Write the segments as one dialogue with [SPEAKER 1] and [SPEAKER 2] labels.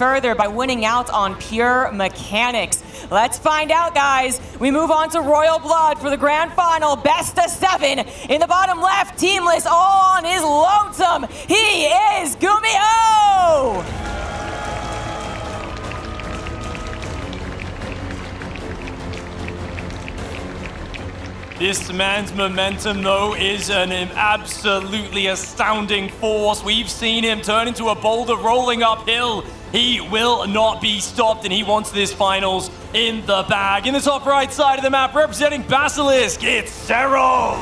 [SPEAKER 1] further by winning out on pure mechanics. Let's find out, guys. We move on to Royal Blood for the grand final, best of 7. In the bottom left, teamless, all on his lonesome. He is GuMiho!
[SPEAKER 2] This man's momentum, though, is an absolutely astounding force. We've seen him turn into a boulder rolling uphill. He will not be stopped, and he wants this finals in the bag. In the top right side of the map, representing Basilisk, it's Serral.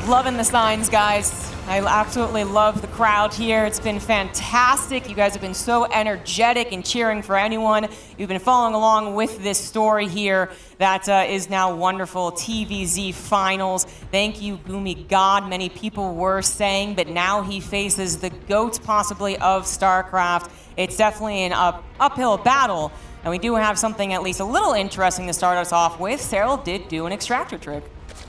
[SPEAKER 1] Loving the signs, guys. I absolutely love the crowd here. It's been fantastic. You guys have been so energetic and cheering for anyone. You've been following along with this story here that is now wonderful. TVZ Finals. Thank you, Gumi God. Many people were saying, but now he faces the GOAT possibly of StarCraft. It's definitely an uphill battle. And we do have something at least a little interesting to start us off with. Serral did do an extractor trick.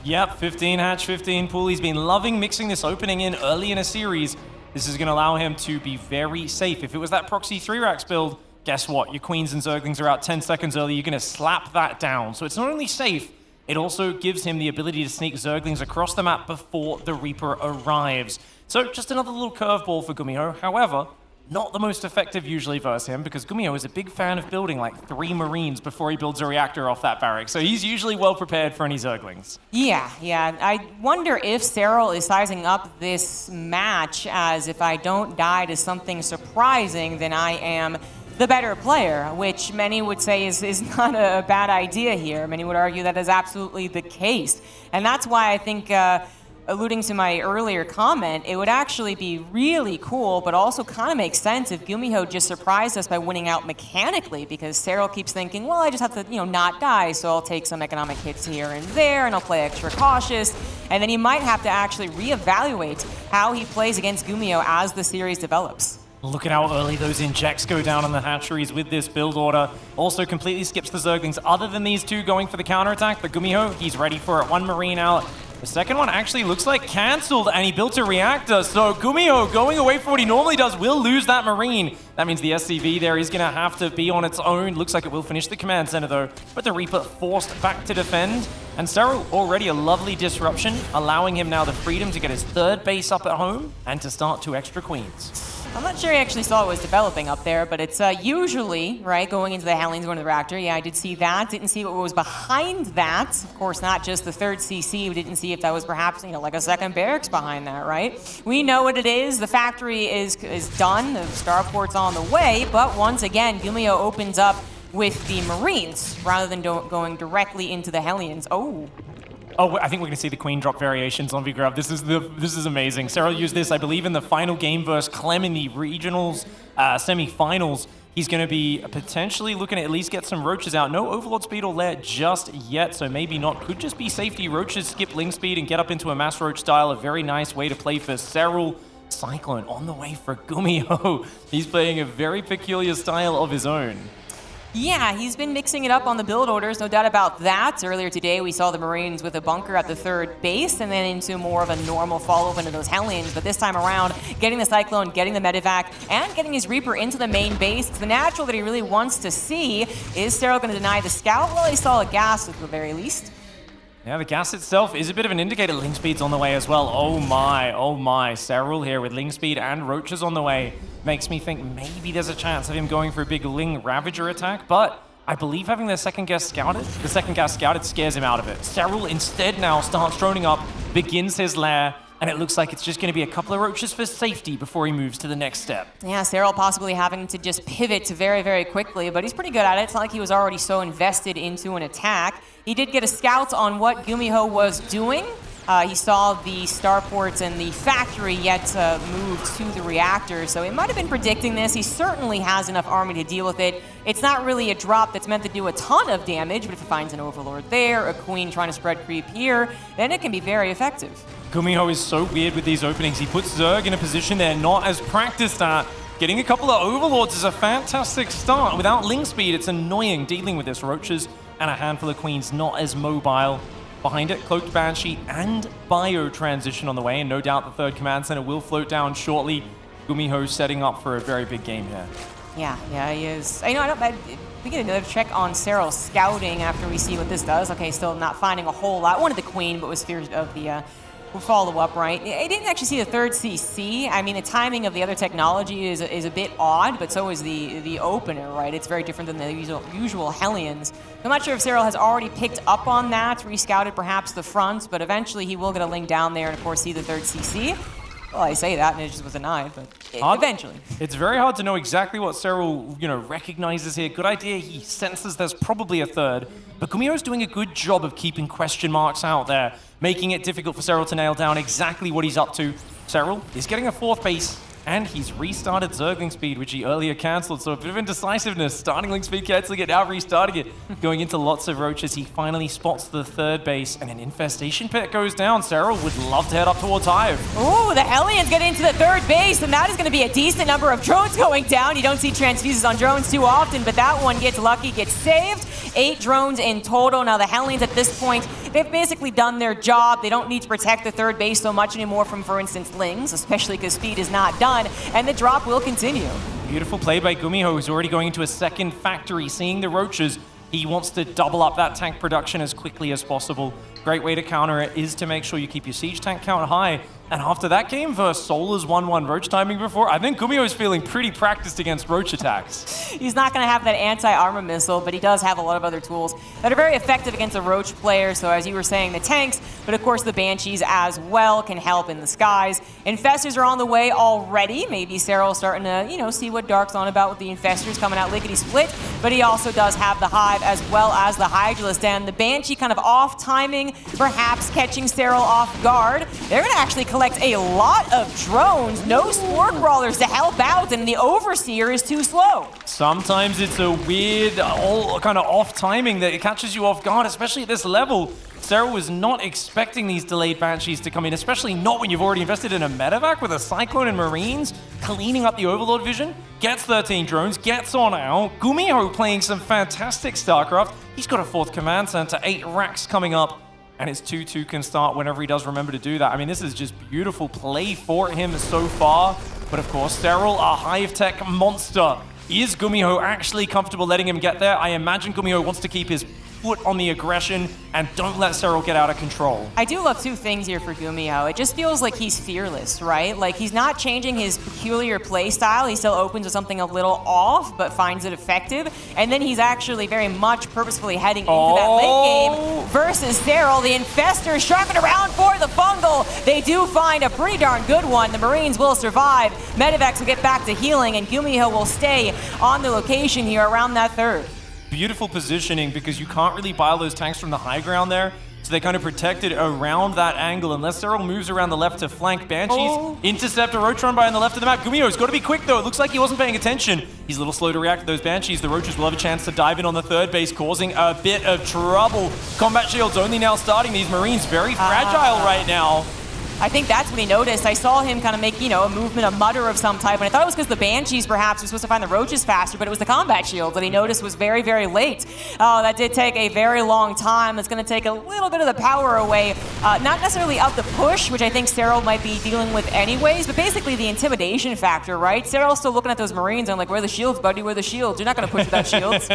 [SPEAKER 2] Yep, 15 hatch, 15 pool. He's been loving mixing this opening in early in a series. This is going to allow him to be very safe. If it was that proxy 3-racks build, guess what? Your queens and zerglings are out 10 seconds early. You're going to slap that down. So it's not only safe, it also gives him the ability to sneak zerglings across the map before the Reaper arrives. So just another little curveball for GuMiho. However, not the most effective usually versus him, because GuMiho is a big fan of building like 3 Marines before he builds a reactor off that barrack. So he's usually well prepared for any zerglings.
[SPEAKER 1] Yeah. I wonder if Serral is sizing up this match as if I don't die to something surprising, then I am the better player, which many would say is not a bad idea here. Many would argue that is absolutely the case. And that's why I think, alluding to my earlier comment, it would actually be really cool, but also kind of makes sense if GuMiho just surprised us by winning out mechanically, because Serral keeps thinking, well, I just have to, not die, so I'll take some economic hits here and there, and I'll play extra cautious, and then he might have to actually reevaluate how he plays against GuMiho as the series develops.
[SPEAKER 2] Look at how early those injects go down on the hatcheries with this build order. Also completely skips the zerglings. Other than these two going for the counterattack, but GuMiho, he's ready for it. 1 Marine out. The second one actually looks like cancelled, and he built a reactor. So GuMiho, going away from what he normally does, will lose that Marine. That means the SCV there is going to have to be on its own. Looks like it will finish the command center, though. But the Reaper forced back to defend. And Serral already a lovely disruption, allowing him now the freedom to get his 3rd base up at home and to start 2 extra queens.
[SPEAKER 1] I'm not sure he actually saw what was developing up there, but it's usually, right, going into the Hellions, going to the reactor. Yeah, I did see that. Didn't see what was behind that. Of course, not just the 3rd CC. We didn't see if that was perhaps, like a 2nd barracks behind that, right? We know what it is. The factory is done. The starport's on the way. But once again, GuMiho opens up with the Marines rather than going directly into the Hellions.
[SPEAKER 2] Oh, I think we're going to see the Queen drop variations on V-Grab. This is amazing. Serral used this, I believe, in the final game versus Clem in the regionals, semi-finals. He's going to be potentially looking to at least get some Roaches out. No Overlord speed or lair just yet, so maybe not. Could just be safety. Roaches skip Ling speed and get up into a Mass Roach style. A very nice way to play for Serral. Cyclone on the way for GuMiho. He's playing a very peculiar style of his own.
[SPEAKER 1] Yeah, he's been mixing it up on the build orders, no doubt about that. Earlier today, we saw the Marines with a bunker at the 3rd base, and then into more of a normal follow-up into those Hellions. But this time around, getting the Cyclone, getting the Medivac, and getting his Reaper into the main base. It's the natural that he really wants to see. Is Serral going to deny the Scout? Well, he saw a gas at the very least.
[SPEAKER 2] Yeah, the gas itself is a bit of an indicator. Ling speed's on the way as well. Oh my. Serral here with Ling speed and Roaches on the way. Makes me think maybe there's a chance of him going for a big Ling Ravager attack, but I believe having the second gas scouted scares him out of it. Serral instead now starts droning up, begins his lair, and it looks like it's just going to be a couple of Roaches for safety before he moves to the next step.
[SPEAKER 1] Yeah, Serral possibly having to just pivot very, very quickly, but he's pretty good at it. It's not like he was already so invested into an attack. He did get a scout on what GuMiho was doing. He saw the starports and the factory yet move to the reactor, so he might have been predicting this. He certainly has enough army to deal with it. It's not really a drop that's meant to do a ton of damage, but if he finds an Overlord there, a Queen trying to spread creep here, then it can be very effective.
[SPEAKER 2] GuMiho is so weird with these openings. He puts Zerg in a position they're not as practiced at. Getting a couple of Overlords is a fantastic start. Without Ling speed, it's annoying dealing with this. Roaches and a handful of Queens not as mobile. Behind it, Cloaked Banshee and Bio transition on the way, and no doubt the third command center will float down shortly. GuMiho setting up for a very big game here.
[SPEAKER 1] Yeah, he is. You know, we get another check on Serral scouting after we see what this does. Okay, still not finding a whole lot. Wanted the queen, but was feared of the follow-up, right? I didn't actually see the third CC. I mean, the timing of the other technology is a bit odd, but so is the opener, right? It's very different than the usual Hellions. I'm not sure if Serral has already picked up on that, rescouted perhaps the front, but eventually he will get a link down there and, of course, see the third CC. Well, I say that, and it just was denied, but eventually.
[SPEAKER 2] It's very hard to know exactly what Serral, recognizes here. Good idea, he senses there's probably a third, but GuMiho's doing a good job of keeping question marks out there, making it difficult for Serral to nail down exactly what he's up to. Serral is getting a fourth base, and he's restarted Zergling speed, which he earlier cancelled, so a bit of indecisiveness. Starting link speed, cancelling it, now restarting it. Going into lots of roaches, he finally spots the third base, and an infestation pit goes down. Serral would love to head up towards Hive.
[SPEAKER 1] Ooh, the Hellions get into the third base, and that is going to be a decent number of drones going down. You don't see transfuses on drones too often, but that one gets lucky, gets saved. 8 drones in total. Now the Hellions at this point, they've basically done their job. They don't need to protect the third base so much anymore from, for instance, Lings, especially because speed is not done, and the drop will continue. Beautiful
[SPEAKER 2] play by GuMiho, who's already going into a second factory, seeing the roaches. He wants to double up that tank production as quickly as possible. Great way to counter it is to make sure you keep your siege tank count high. And after that game versus Solar's 1-1 Roach timing before, I think GuMiho is feeling pretty practiced against Roach attacks.
[SPEAKER 1] He's not going to have that anti-armor missile, but he does have a lot of other tools that are very effective against a Roach player. So as you were saying, the tanks, but of course the Banshees as well can help in the skies. Infestors are on the way already. Maybe Serral starting to, see what Dark's on about with the Infestors coming out lickety-split. But he also does have the Hive as well as the Hydralisk. And the Banshee kind of off timing, perhaps catching Serral off guard. They're going to actually collect a lot of drones, no Spore Crawlers to help out, and the Overseer is too slow.
[SPEAKER 2] Sometimes it's a weird, kind of off timing that it catches you off guard, especially at this level. Serral was not expecting these delayed Banshees to come in, especially not when you've already invested in a medevac with a Cyclone and Marines, cleaning up the Overlord vision, gets 13 drones, gets on out. GuMiho playing some fantastic StarCraft. He's got a 4th command center, 8 racks coming up. And his 2-2 can start whenever he does remember to do that. I mean, this is just beautiful play for him so far. But of course, Serral, a Hive Tech monster. Is GuMiho actually comfortable letting him get there? I imagine GuMiho wants to keep his foot on the aggression and don't let Serral get out of control.
[SPEAKER 1] I do love 2 things here for GuMiho. It just feels like he's fearless, right? Like he's not changing his peculiar play style. He still opens with something a little off, but finds it effective. And then he's actually very much purposefully heading into that late game versus Serral. The Infestor sharking around for the fungal. They do find a pretty darn good one. The Marines will survive. Medivacs will get back to healing, and GuMiho will stay on the location here around that third.
[SPEAKER 2] Beautiful positioning because you can't really buy those tanks from the high ground there. So they kind of protected around that angle. Unless Serral moves around the left to flank Banshees, intercept a Roach run by on the left of the map. GuMiho's got to be quick though. It looks like he wasn't paying attention. He's a little slow to react to those Banshees. The Roaches will have a chance to dive in on the third base, causing a bit of trouble. Combat shields only now starting. These Marines very fragile right now.
[SPEAKER 1] I think that's what he noticed. I saw him kind of make, a movement, a mutter of some type, and I thought it was because the Banshees perhaps were supposed to find the Roaches faster, but it was the combat shield that he noticed was very, very late. Oh, that did take a very long time. It's going to take a little bit of the power away. Not necessarily of the push, which I think Serral might be dealing with anyways, but basically the intimidation factor, right? Serral's still looking at those Marines and like, where are the shields, buddy? Where are the shields? You're not going to push without shields.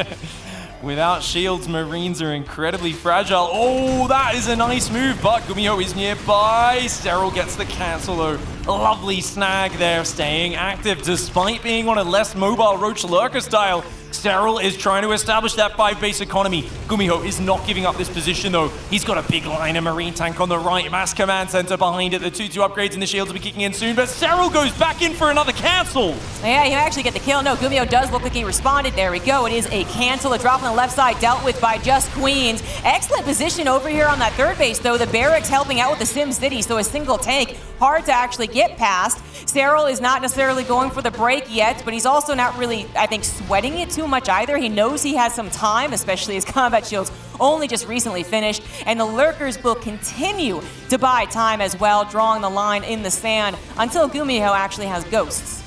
[SPEAKER 2] Without shields, Marines are incredibly fragile. Oh, that is a nice move, but GuMiho is nearby. Serral gets the cancel though. Lovely snag there, staying active despite being on a less mobile Roach Lurker style. Serral is trying to establish that 5-base economy. GuMiho is not giving up this position though. He's got a big line of Marine tank on the right, mass command center behind it. The 2-2 upgrades and the shields will be kicking in soon, but Serral goes back in for another cancel.
[SPEAKER 1] Yeah, he actually get the kill. No, GuMiho does look like he responded. There we go. It is a cancel. A drop on the left side dealt with by just Queens. Excellent position over here on that third base though. The barracks helping out with the Sim City, so a single tank. Hard to actually get past. Serral is not necessarily going for the break yet, but he's also not really, I think, sweating it too much either. He knows he has some time, especially as combat shields only just recently finished, and the Lurkers will continue to buy time as well, drawing the line in the sand until GuMiho actually has ghosts.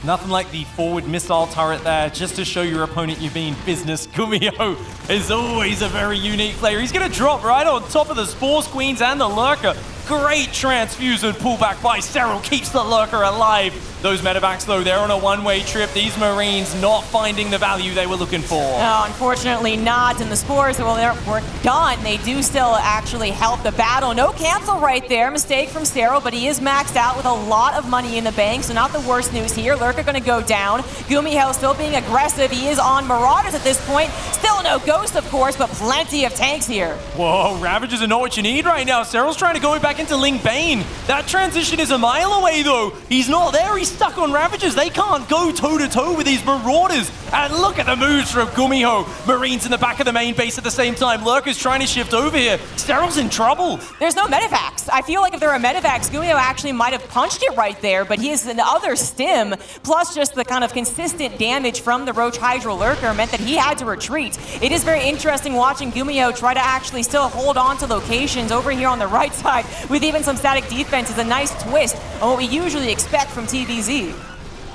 [SPEAKER 2] Nothing like the forward missile turret there, just to show your opponent you mean business. GuMiho is always a very unique player. He's going to drop right on top of the Spores Queens and the Lurker. Great transfuse and pullback by Serral, keeps the Lurker alive. Those medevacs, though, they're on a one-way trip. These Marines not finding the value they were looking for.
[SPEAKER 1] No, unfortunately not. And the Spores, well, we're done. They do still actually help the battle. No cancel right there. Mistake from Serral, but he is maxed out with a lot of money in the bank, so not the worst news here. Lurker going to go down. GuMiho still being aggressive. He is on Marauders at this point. Still no Ghost, of course, but plenty of tanks here.
[SPEAKER 2] Whoa, Ravagers are not what you need right now. Serral's trying to go back into Ling Bane. That transition is a mile away, though. He's not there. He's stuck on Ravagers. They can't go toe-to-toe with these Marauders. And look at the moves from GuMiho. Marines in the back of the main base at the same time. Lurker's trying to shift over here. Serral's in trouble.
[SPEAKER 1] There's no medevacs. I feel like if there were medevacs, GuMiho actually might have punched it right there, but he has another stim, plus just the kind of consistent damage from the Roach Hydra Lurker meant that he had to retreat. It is very interesting watching GuMiho try to actually still hold on to locations over here on the right side with even some static defense. Is a nice twist on what we usually expect from TVZ.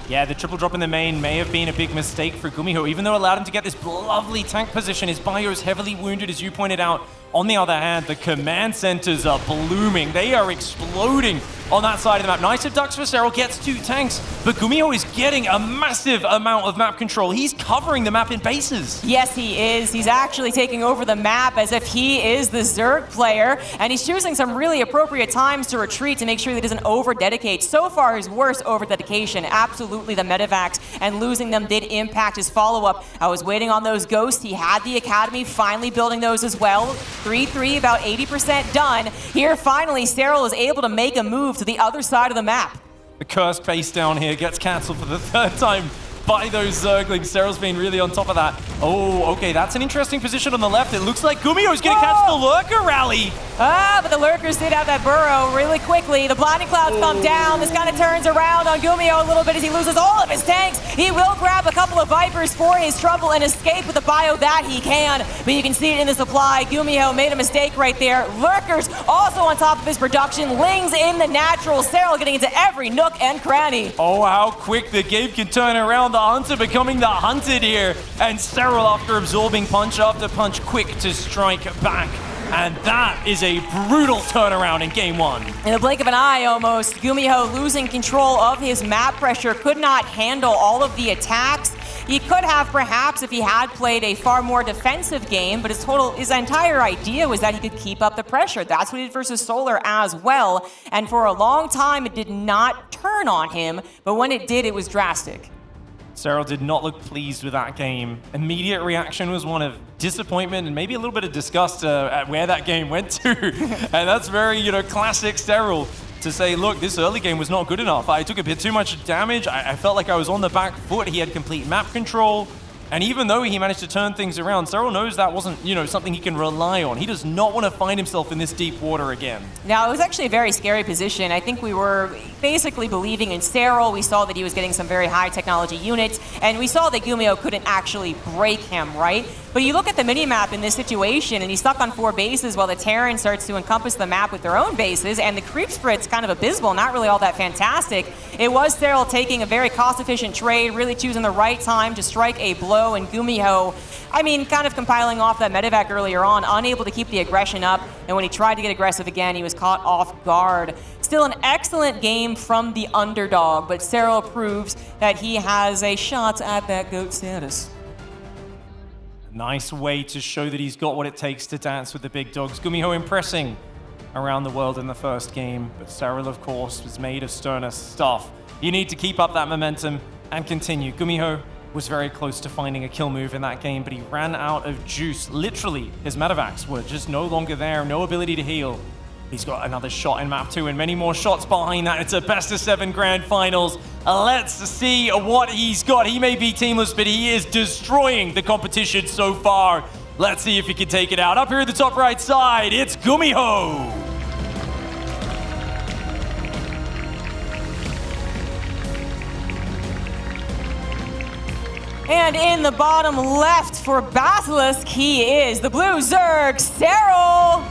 [SPEAKER 2] Yeah, the triple drop in the main may have been a big mistake for GuMiho, even though it allowed him to get this lovely tank position. His bio is heavily wounded, as you pointed out. On the other hand, the command centers are blooming. They are exploding on that side of the map. Nice abducts for Serral, gets 2 tanks, but GuMiho is getting a massive amount of map control. He's covering the map in bases.
[SPEAKER 1] Yes, he is. He's actually taking over the map as if he is the Zerg player, and he's choosing some really appropriate times to retreat to make sure that he doesn't over-dedicate. So far, his worst over-dedication, absolutely the medevacs, and losing them did impact his follow-up. I was waiting on those Ghosts. He had the Academy, finally building those as well. 3-3, about 80% done. Here, finally, Serral is able to make a move to the other side of the map.
[SPEAKER 2] The cursed base down here gets cancelled for the 3rd time by those Zerglings. Serral's been really on top of that. Oh, okay, that's an interesting position on the left. It looks like GuMiho's going to catch the Lurker rally.
[SPEAKER 1] Ah, but the Lurkers did have that burrow really quickly. The blinding clouds come down. This kind of turns around on GuMiho a little bit as he loses all of his tanks. He will grab a couple of Vipers for his trouble and escape with the bio that he can. But you can see it in the supply. GuMiho made a mistake right there. Lurkers also on top of his production. Lings in the natural. Serral getting into every nook and cranny.
[SPEAKER 2] Oh, how quick the game can turn around. The Hunter becoming the hunted here. And Serral, after absorbing punch after punch, quick to strike back. And that is a brutal turnaround in game 1.
[SPEAKER 1] In the blink of an eye, almost, GuMiho losing control of his map pressure, could not handle all of the attacks. He could have, perhaps, if he had played a far more defensive game, but his entire idea was that he could keep up the pressure. That's what he did versus Solar as well. And for a long time, it did not turn on him, but when it did, it was drastic.
[SPEAKER 2] Serral did not look pleased with that game. Immediate reaction was one of disappointment and maybe a little bit of disgust at where that game went to. And that's very, classic Serral to say, look, this early game was not good enough. I took a bit too much damage. I felt like I was on the back foot. He had complete map control. And even though he managed to turn things around, Serral knows that wasn't, something he can rely on. He does not want to find himself in this deep water again.
[SPEAKER 1] Now, it was actually a very scary position. I think we were basically believing in Serral. We saw that he was getting some very high technology units, and we saw that GuMiho couldn't actually break him, right? But you look at the minimap in this situation, and he's stuck on 4 bases while the Terran starts to encompass the map with their own bases, and the creep spread's kind of abysmal, not really all that fantastic. It was Serral taking a very cost-efficient trade, really choosing the right time to strike a blow, and GuMiho, kind of compiling off that medevac earlier on, unable to keep the aggression up, and when he tried to get aggressive again, he was caught off guard. Still an excellent game from the underdog, but Serral proves that he has a shot at that GOAT status.
[SPEAKER 2] Nice way to show that he's got what it takes to dance with the big dogs. GuMiho impressing around the world in the first game, but Serral, of course, was made of sterner stuff. You need to keep up that momentum and continue. GuMiho was very close to finding a kill move in that game, but he ran out of juice. Literally, his medevacs were just no longer there, no ability to heal. He's got another shot in map 2 and many more shots behind that. It's a best-of-7 grand finals. Let's see what he's got. He may be teamless, but he is destroying the competition so far. Let's see if he can take it out. Up here at the top right side, it's GuMiho.
[SPEAKER 1] And in the bottom left for Basilisk, he is the blue Zerg, Serral.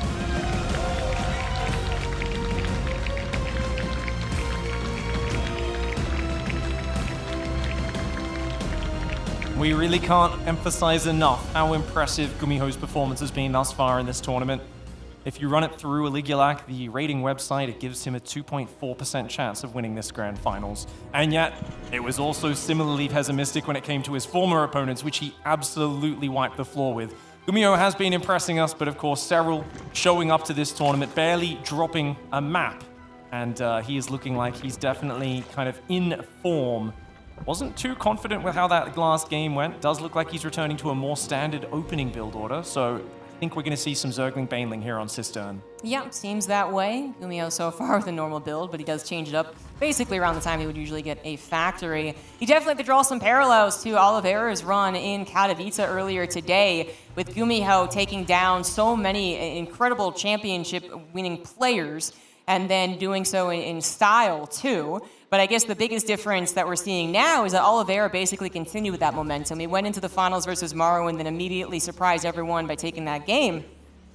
[SPEAKER 2] We really can't emphasize enough how impressive GuMiho's performance has been thus far in this tournament. If you run it through Aligulac, the rating website, it gives him a 2.4% chance of winning this grand finals. And yet, it was also similarly pessimistic when it came to his former opponents, which he absolutely wiped the floor with. GuMiho has been impressing us, but of course, Serral showing up to this tournament, barely dropping a map. And he is looking like he's definitely kind of in form. Wasn't too confident with how that last game went. Does look like he's returning to a more standard opening build order, so I think we're going to see some Zergling Baneling here on Cistern.
[SPEAKER 1] Yeah, seems that way. GuMiho so far with a normal build, but he does change it up basically around the time he would usually get a factory. You definitely have to draw some parallels to Oliveira's run in Katowice earlier today, with GuMiho taking down so many incredible championship-winning players, and then doing so in style too. But I guess the biggest difference that we're seeing now is that Oliveira basically continued with that momentum. He went into the finals versus Maru and then immediately surprised everyone by taking that game,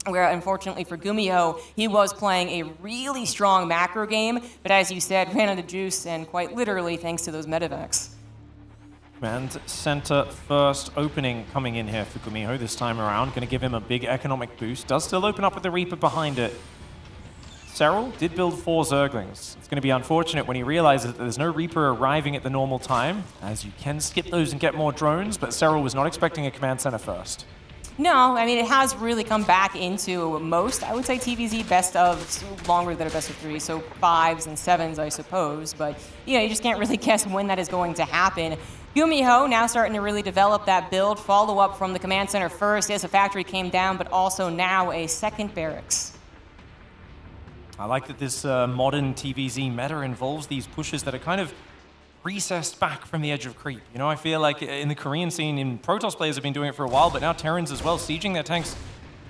[SPEAKER 1] where unfortunately for GuMiho, he was playing a really strong macro game, but as you said, ran out of juice, and quite literally thanks to those medevacs.
[SPEAKER 2] And center first opening coming in here for GuMiho this time around. Going to give him a big economic boost. Does still open up with the Reaper behind it. Serral did build 4 Zerglings. It's going to be unfortunate when he realizes that there's no Reaper arriving at the normal time, as you can skip those and get more drones, but Serral was not expecting a command center first.
[SPEAKER 1] No, I mean, it has really come back into most, I would say, TVZ best of longer than a best of 3, so 5s and 7s, I suppose. But, you know, you just can't really guess when that is going to happen. GuMiho now starting to really develop that build, follow up from the command center first. Yes, a factory came down, but also now a second barracks.
[SPEAKER 2] I like that this modern TVZ meta involves these pushes that are kind of recessed back from the edge of creep. You know, I feel like in the Korean scene, Protoss players have been doing it for a while, but now Terrans as well, sieging their tanks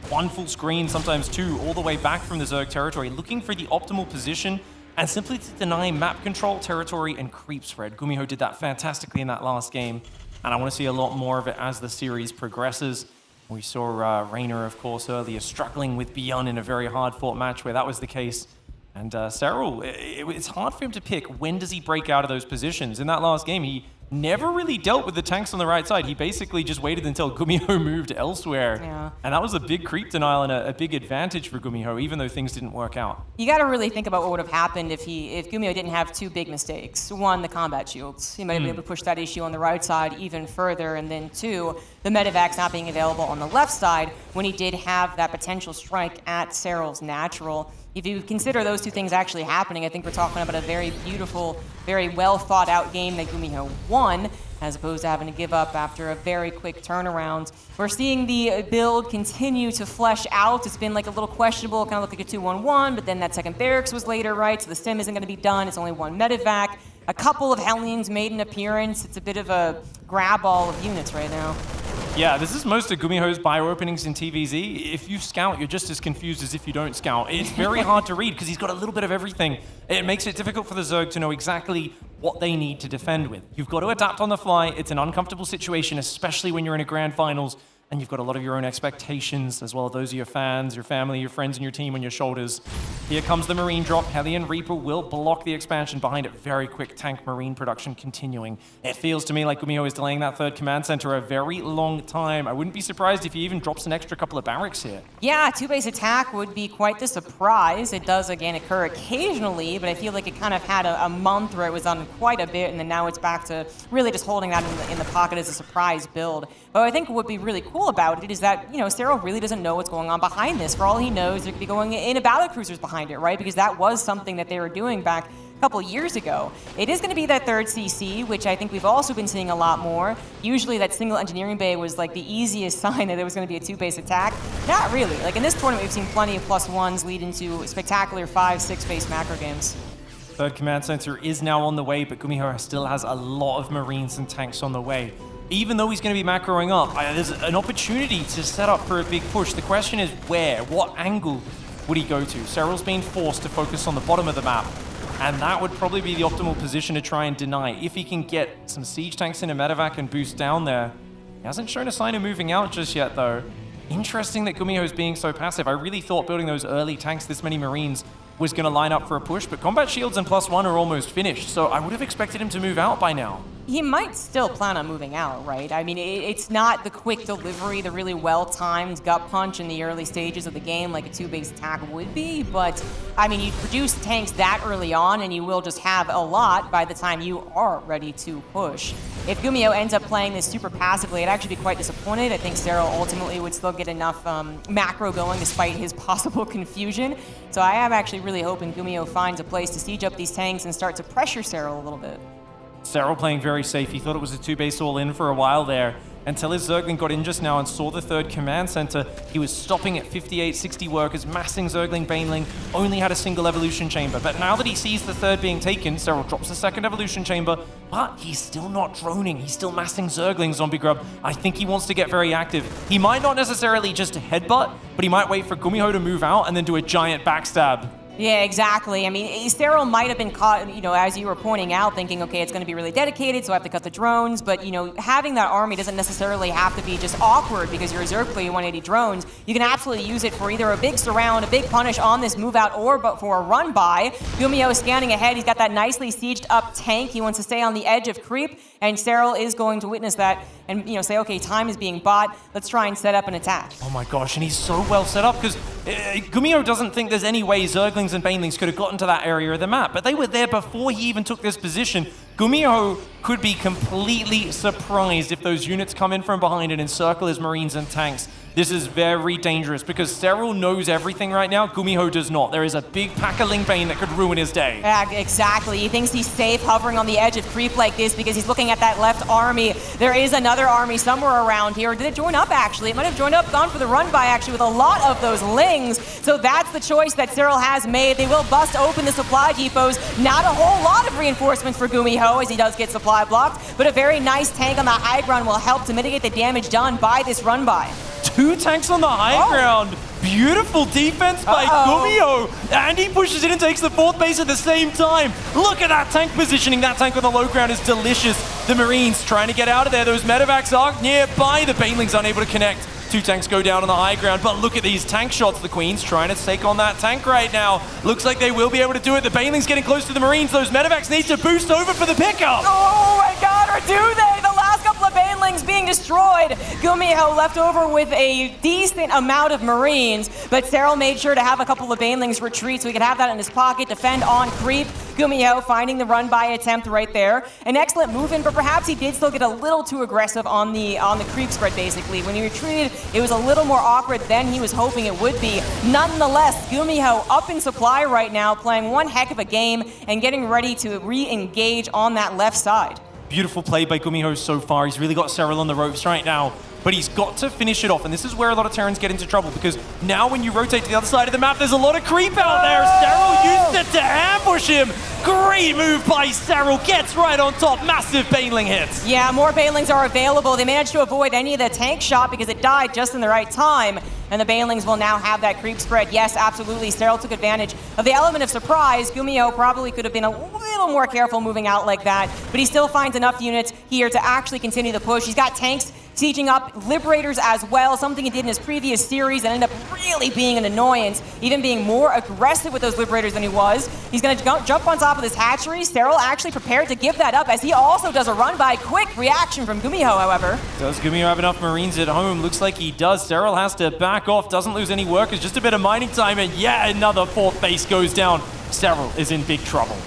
[SPEAKER 2] 1 full screen, sometimes 2, all the way back from the Zerg territory, looking for the optimal position and simply to deny map control, territory, and creep spread. GuMiho did that fantastically in that last game, and I want to see a lot more of it as the series progresses. We saw Raynor, of course, earlier struggling with Beyond in a very hard-fought match where that was the case. And Serral, it's hard for him to pick when does he break out of those positions. In that last game, he never really dealt with the tanks on the right side. He basically just waited until GuMiho moved elsewhere. Yeah. And that was a big creep denial and a big advantage for GuMiho, even though things didn't work out. You
[SPEAKER 1] got to really think about what would have happened if GuMiho didn't have 2 big mistakes. 1, the combat shields. He might have been able to push that issue on the right side even further. And then 2, the medevacs not being available on the left side when he did have that potential strike at Serral's natural. If you consider those 2 things actually happening, I think we're talking about a very beautiful, very well thought out game that GuMiho won, as opposed to having to give up after a very quick turnaround. We're seeing the build continue to flesh out. It's been like a little questionable, kind of look like a 2-1-1, but then that second barracks was later, right? So the stim isn't going to be done. It's only 1 medevac. A couple of Hellions made an appearance. It's a bit of a grab all of units right now.
[SPEAKER 2] Yeah, this is most of GuMiho's bio openings in TVZ. If you scout, you're just as confused as if you don't scout. It's very hard to read because he's got a little bit of everything. It makes it difficult for the Zerg to know exactly what they need to defend with. You've got to adapt on the fly. It's an uncomfortable situation, especially when you're in a grand finals and you've got a lot of your own expectations, as well as those of your fans, your family, your friends, and your team on your shoulders. Here comes the Marine drop. Hellion Reaper will block the expansion behind it. Very quick tank Marine production continuing. It feels to me like GuMiho is delaying that 3rd command center a very long time. I wouldn't be surprised if he even drops an extra couple of barracks here.
[SPEAKER 1] Yeah, 2-base attack would be quite the surprise. It does, again, occur occasionally, but I feel like it kind of had a month where it was on quite a bit, and then now it's back to really just holding that in the pocket as a surprise build. But I think what would be really cool about it is that, you know, Serral really doesn't know what's going on behind this. For all he knows, there could be going in a battlecruisers behind it, right? Because that was something that they were doing back a couple years ago. It is going to be that 3rd CC, which I think we've also been seeing a lot more. Usually that single engineering bay was like the easiest sign that there was going to be a 2-base attack. Not really. Like in this tournament, we've seen plenty of +1s lead into spectacular 5, 6-base macro games.
[SPEAKER 2] 3rd command center is now on the way, but GuMiho still has a lot of Marines and tanks on the way. Even though he's going to be macroing up, there's an opportunity to set up for a big push. The question is where? What angle would he go to? Serral's being forced to focus on the bottom of the map, and that would probably be the optimal position to try and deny. If he can get some siege tanks in a medevac and boost down there. He hasn't shown a sign of moving out just yet, though. Interesting that GuMiho is being so passive. I really thought building those early tanks, this many Marines, was going to line up for a push, but combat shields and +1 are almost finished, so I would have expected him to move out by now.
[SPEAKER 1] he might still plan on moving out, right? I mean, it's not the quick delivery, the really well-timed gut punch in the early stages of the game like a two-base attack would be, but, I mean, you produce tanks that early on, and you will just have a lot by the time you are ready to push. If GuMiho ends up playing this super passively, I'd actually be quite disappointed. I think Serral ultimately would still get enough macro going despite his possible confusion. So I am actually really hoping GuMiho finds a place to siege up these tanks and start to pressure Serral a little bit.
[SPEAKER 2] Serral playing very safe. He thought it was a two-base all-in for a while there, until his Zergling got in just now and saw the third command center. He was stopping at 58, 60 workers, massing Zergling, Baneling, only had a single evolution chamber. But now that he sees the third being taken, Serral drops the second evolution chamber, but he's still not droning. He's still massing Zergling, Zombie Grub. I think he wants to get very active. He might not necessarily just headbutt, but he might wait for GuMiho to move out and then do a giant backstab.
[SPEAKER 1] Yeah, exactly. I mean, Serral might have been caught, as you were pointing out, thinking, okay, it's going to be really dedicated, so I have to cut the drones. But, having that army doesn't necessarily have to be just awkward because you're a Zerg player, 180 drones. You can absolutely use it for either a big surround, a big punish on this move out, or but for a run by. GuMiho is scanning ahead. He's got that nicely sieged up tank. He wants to stay on the edge of creep, and Serral is going to witness that and, say, okay, time is being bought. Let's try and set up an attack.
[SPEAKER 2] Oh my gosh, and he's so well set up because GuMiho doesn't think there's any way Zerglings and Banelings could have gotten to that area of the map, but they were there before he even took this position. GuMiho could be completely surprised if those units come in from behind and encircle his Marines and tanks. This is very dangerous because Serral knows everything right now. GuMiho does not. There is a big pack of Ling Bane that could ruin his day.
[SPEAKER 1] Yeah, exactly. He thinks he's safe hovering on the edge of creep like this because he's looking at that left army. There is another army somewhere around here. Did it join up, actually? It might have joined up, gone for the run-by, actually, with a lot of those Lings. So that's the choice that Serral has made. They will bust open the supply depots. Not a whole lot of reinforcements for GuMiho as he does get supply blocked, but a very nice tank on the high ground will help to mitigate the damage done by this run-by.
[SPEAKER 2] 2 tanks on the high ground. Beautiful defense by GuMiho. And he pushes in and takes the 4th base at the same time. Look at that tank positioning. That tank on the low ground is delicious. The Marines trying to get out of there. Those medevacs are nearby. The Banelings unable to connect. 2 tanks go down on the high ground, but look at these tank shots. The Queen's trying to take on that tank right now. Looks like they will be able to do it. The Banelings getting close to the Marines. Those medevacs need to boost over for the pickup.
[SPEAKER 1] Oh my god, or do they? The last couple of Banelings being destroyed. GuMiho left over with a decent amount of Marines, but Serral made sure to have a couple of Banelings retreat so he could have that in his pocket, defend on creep. GuMiho finding the run-by attempt right there. An excellent move in, but perhaps he did still get a little too aggressive on the creep spread, basically. When he retreated, it was a little more awkward than he was hoping it would be. Nonetheless, GuMiho up in supply right now, playing one heck of a game and getting ready to re-engage on that left side.
[SPEAKER 2] Beautiful play by GuMiho so far. He's really got Serral on the ropes right now. But he's got to finish it off, and this is where a lot of Terrans get into trouble, because now when you rotate to the other side of the map, there's a lot of creep out there. Serral used it to ambush him. Great move by Serral, gets right on top, massive Baneling hits.
[SPEAKER 1] Yeah, more Banelings are available. They managed to avoid any of the tank shot because it died just in the right time, and the Banelings will now have that creep spread. Yes, absolutely, Serral took advantage of the element of surprise. GuMiho probably could have been a little more careful moving out like that, but he still finds enough units here to actually continue the push. He's got tanks sieging up, Liberators as well, something he did in his previous series that ended up really being an annoyance, even being more aggressive with those Liberators than he was. He's going to jump on top of this hatchery. Serral actually prepared to give that up as he also does a run-by. Quick reaction from GuMiho, however.
[SPEAKER 2] Does GuMiho have enough Marines at home? Looks like he does. Serral has to back off, doesn't lose any workers, just a bit of mining time, and yet another 4th base goes down. Serral is in big trouble.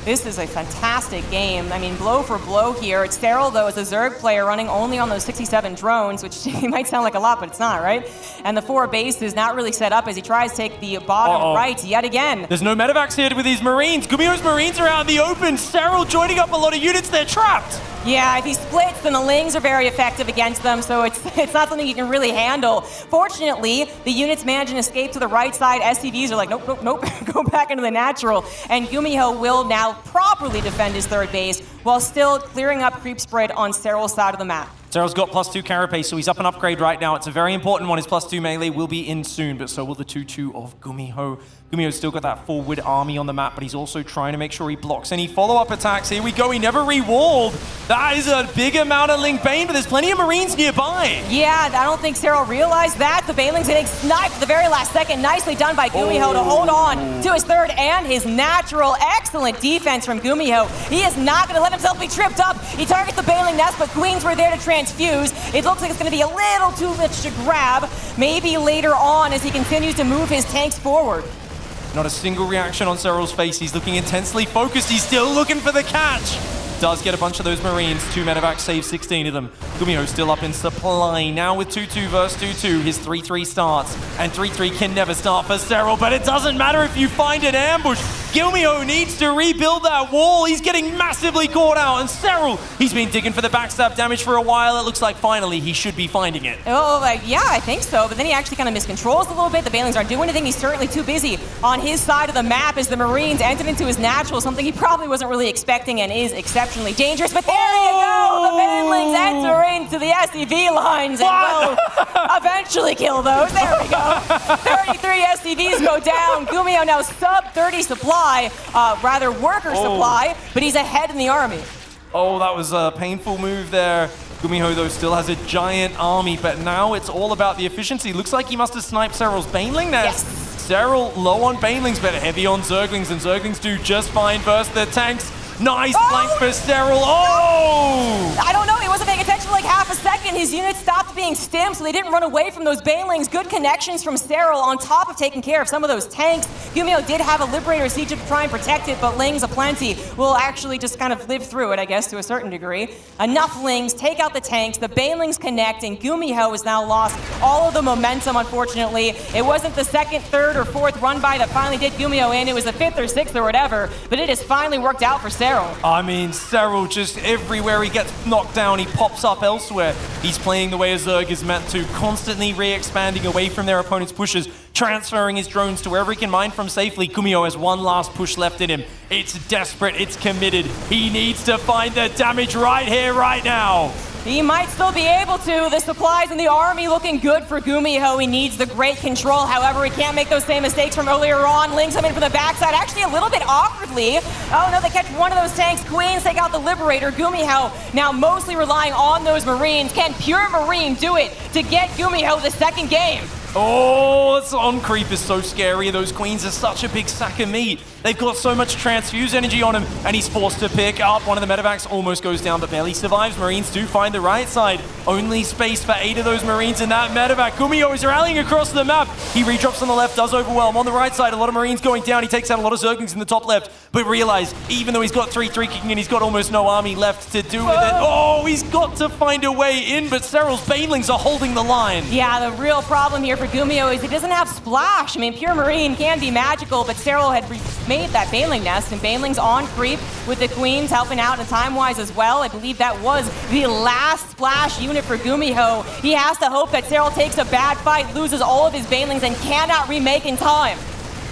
[SPEAKER 1] This is a fantastic game. I mean, blow for blow here. It's Serral, though, as a Zerg player running only on those 67 drones, which might sound like a lot, but it's not, right? And the 4 base is not really set up as he tries to take the bottom right yet again.
[SPEAKER 2] There's no medevacs here with these Marines. GuMiho's Marines are out in the open. Serral joining up a lot of units. They're trapped.
[SPEAKER 1] Yeah, if he splits, then the Lings are very effective against them, so it's not something you can really handle. Fortunately, the units manage an escape to the right side. SCVs are like, nope, nope, nope, go back into the natural. And GuMiho will now properly defend his 3rd base while still clearing up creep spread on Serral's side of the map.
[SPEAKER 2] Serral's got +2 carapace, so he's up an upgrade right now. It's a very important one. His +2 melee will be in soon, but so will the 2-2 of GuMiho. GuMiho's still got that forward army on the map, but he's also trying to make sure he blocks any follow-up attacks. Here we go, he never re-walled. That is a big amount of Link Bane, but there's plenty of Marines nearby.
[SPEAKER 1] Yeah, I don't think Serral realized that. The Baneling's getting sniped at the very last second. Nicely done by GuMiho to hold on to his third and his natural. Excellent defense from GuMiho. He is not going to let himself be tripped up. He targets the Baneling nest, but Queens were there to transfuse. It looks like it's going to be a little too much to grab. Maybe later on as he continues to move his tanks forward.
[SPEAKER 2] Not a single reaction on Serral's face. He's looking intensely focused. He's still looking for the catch. Does get a bunch of those Marines. 2 medevacs, save 16 of them. GuMiho still up in supply. Now with 2-2 versus 2-2, his 3-3 starts. And 3-3 can never start for Serral, but it doesn't matter if you find an ambush. GuMiho needs to rebuild that wall. He's getting massively caught out. And Serral, he's been digging for the backstab damage for a while. It looks like finally he should be finding it.
[SPEAKER 1] Oh, yeah, I think so. But then he actually kind of miscontrols a little bit. The Banelings aren't doing anything. He's certainly too busy on his side of the map as the Marines entered into his natural, something he probably wasn't really expecting and is exceptionally dangerous. But there you go! The Banelings enter into the SCV lines and will eventually kill those. There we go. 33 SCVs go down. GuMiho now sub-30 supply, rather worker supply, but he's ahead in the army.
[SPEAKER 2] Oh, that was a painful move there. GuMiho, though, still has a giant army, but now it's all about the efficiency. Looks like he must have sniped Serral's Baneling nest.
[SPEAKER 1] Yes.
[SPEAKER 2] Serral low on Banelings, but heavy on Zerglings, and Zerglings do just fine versus the tanks. Nice flank for Serral. Oh!
[SPEAKER 1] I don't know. He wasn't paying attention for like half a second. His unit stopped being stimmed, so they didn't run away from those Banelings. Good connections from Serral on top of taking care of some of those tanks. GuMiho did have a Liberator siege to try and protect it, but Lings aplenty will actually just kind of live through it, I guess, to a certain degree. Enough Lings, take out the tanks, the Banelings connect, and GuMiho has now lost all of the momentum, unfortunately. It wasn't the second, third, or fourth run by that finally did GuMiho in. It was the fifth or sixth or whatever, but it has finally worked out for Serral.
[SPEAKER 2] I mean, Serral just everywhere he gets knocked down, he pops up elsewhere. He's playing the way a Zerg is meant to, constantly re-expanding away from their opponent's pushes, transferring his drones to wherever he can mine from safely. GuMiho has one last push left in him. It's desperate, it's committed. He needs to find the damage right here, right now.
[SPEAKER 1] He might still be able to. The supplies in the army looking good for GuMiho. He needs the great control. However, he can't make those same mistakes from earlier on. Lings come in from the backside, actually a little bit awkwardly. Oh no, they catch one of those tanks. Queens take out the Liberator. GuMiho now mostly relying on those Marines. Can Pure Marine do it to get GuMiho the second game?
[SPEAKER 2] Oh, this on creep is so scary. Those Queens are such a big sack of meat. They've got so much transfuse energy on him, and he's forced to pick up. One of the medevacs almost goes down, but barely survives. Marines do find the right side. Only space for 8 of those Marines in that medevac. GuMiho is rallying across the map. He redrops on the left, does overwhelm. On the right side, a lot of Marines going down. He takes out a lot of Zerglings in the top left, but realize, even though he's got 3-3 kicking in, he's got almost no army left to do with it. Oh, he's got to find a way in, but Serral's Banelings are holding the line.
[SPEAKER 1] Yeah, the real problem here for GuMiho is he doesn't have Splash. I mean, Pure Marine can be magical, but Serral had made that Baneling nest, and Baneling's on creep with the Queens helping out and time-wise as well. I believe that was the last Splash unit for GuMiho. He has to hope that Serral takes a bad fight, loses all of his Banelings, and cannot remake in time.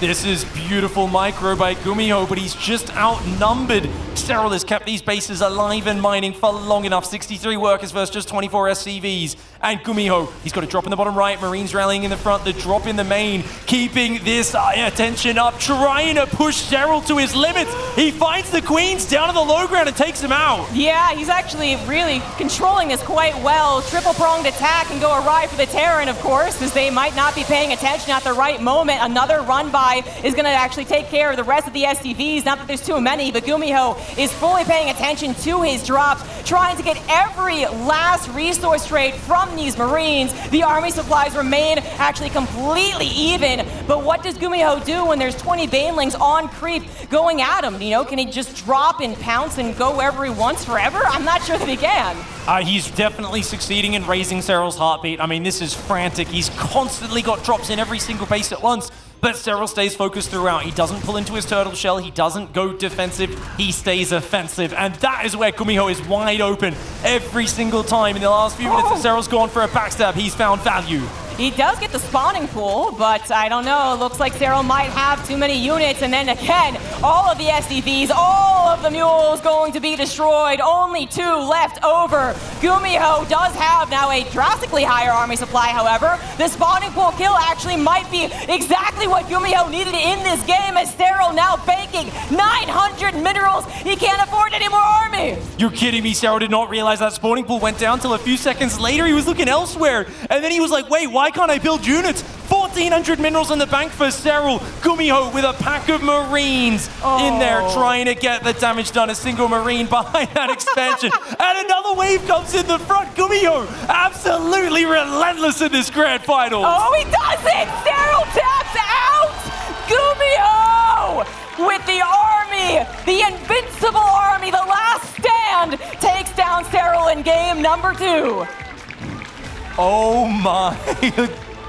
[SPEAKER 2] This is beautiful micro by GuMiho, but he's just outnumbered. Serral has kept these bases alive and mining for long enough. 63 workers versus just 24 SCVs. And GuMiho, he's got a drop in the bottom right. Marines rallying in the front, the drop in the main. Keeping this attention up, trying to push Serral to his limits. He finds the Queens down to the low ground and takes him out.
[SPEAKER 1] Yeah, he's actually really controlling this quite well. Triple-pronged attack can go awry for the Terran, of course, as they might not be paying attention at the right moment. Another run by is going to actually take care of the rest of the SCVs. Not that there's too many, but GuMiho is fully paying attention to his drops, trying to get every last resource trade from these Marines. The army supplies remain actually completely even, but what does GuMiho do when there's 20 Banelings on creep going at him? You know, can he just drop and pounce and go wherever he wants forever? I'm not sure that he can.
[SPEAKER 2] He's definitely succeeding in raising Serral's heartbeat. I mean, this is frantic. He's constantly got drops in every single base at once. But Serral stays focused throughout. He doesn't pull into his turtle shell. He doesn't go defensive. He stays offensive. And that is where GuMiho is wide open every single time. In the last few minutes that Serral's gone for a backstab, he's found value.
[SPEAKER 1] He does get the spawning pool, but I don't know. It looks like Serral might have too many units. And then again, all of the SDVs, all of the mules going to be destroyed. Only 2 left over. GuMiho does have now a drastically higher army supply, however. The spawning pool kill actually might be exactly what GuMiho needed in this game, as Serral now banking 900 minerals. He can't afford any more army.
[SPEAKER 2] You're kidding me, Serral did not realize that spawning pool went down till a few seconds later. He was looking elsewhere. And then he was like, wait, why can't I build units? 1,400 minerals in the bank for Serral. GuMiho with a pack of Marines in there trying to get the damage done. A single Marine behind that expansion. And another wave comes in the front. GuMiho absolutely relentless in this grand final.
[SPEAKER 1] Oh, he does it! Serral taps out! GuMiho with the army, the invincible army, the last stand, takes down Serral in game number 2.
[SPEAKER 2] Oh my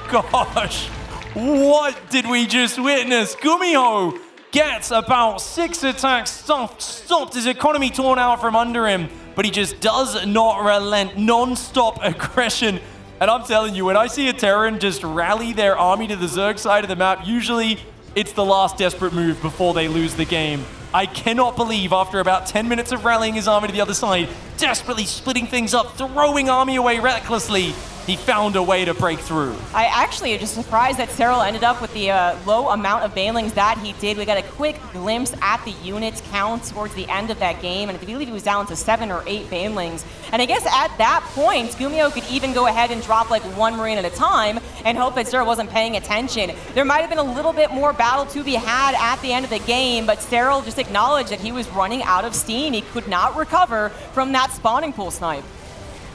[SPEAKER 2] gosh. What did we just witness? GuMiho gets about 6 attacks stopped, his economy torn out from under him, but he just does not relent. Non-stop aggression. And I'm telling you, when I see a Terran just rally their army to the Zerg side of the map, usually it's the last desperate move before they lose the game. I cannot believe after about 10 minutes of rallying his army to the other side, desperately splitting things up, throwing army away recklessly, he found a way to break through.
[SPEAKER 1] I actually am just surprised that Serral ended up with the low amount of banelings that he did. We got a quick glimpse at the units count towards the end of that game, and I believe he was down to 7 or 8 banelings. And I guess at that point, GuMiho could even go ahead and drop like 1 Marine at a time and hope that Serral wasn't paying attention. There might have been a little bit more battle to be had at the end of the game, but Serral just acknowledged that he was running out of steam. He could not recover from that spawning pool snipe.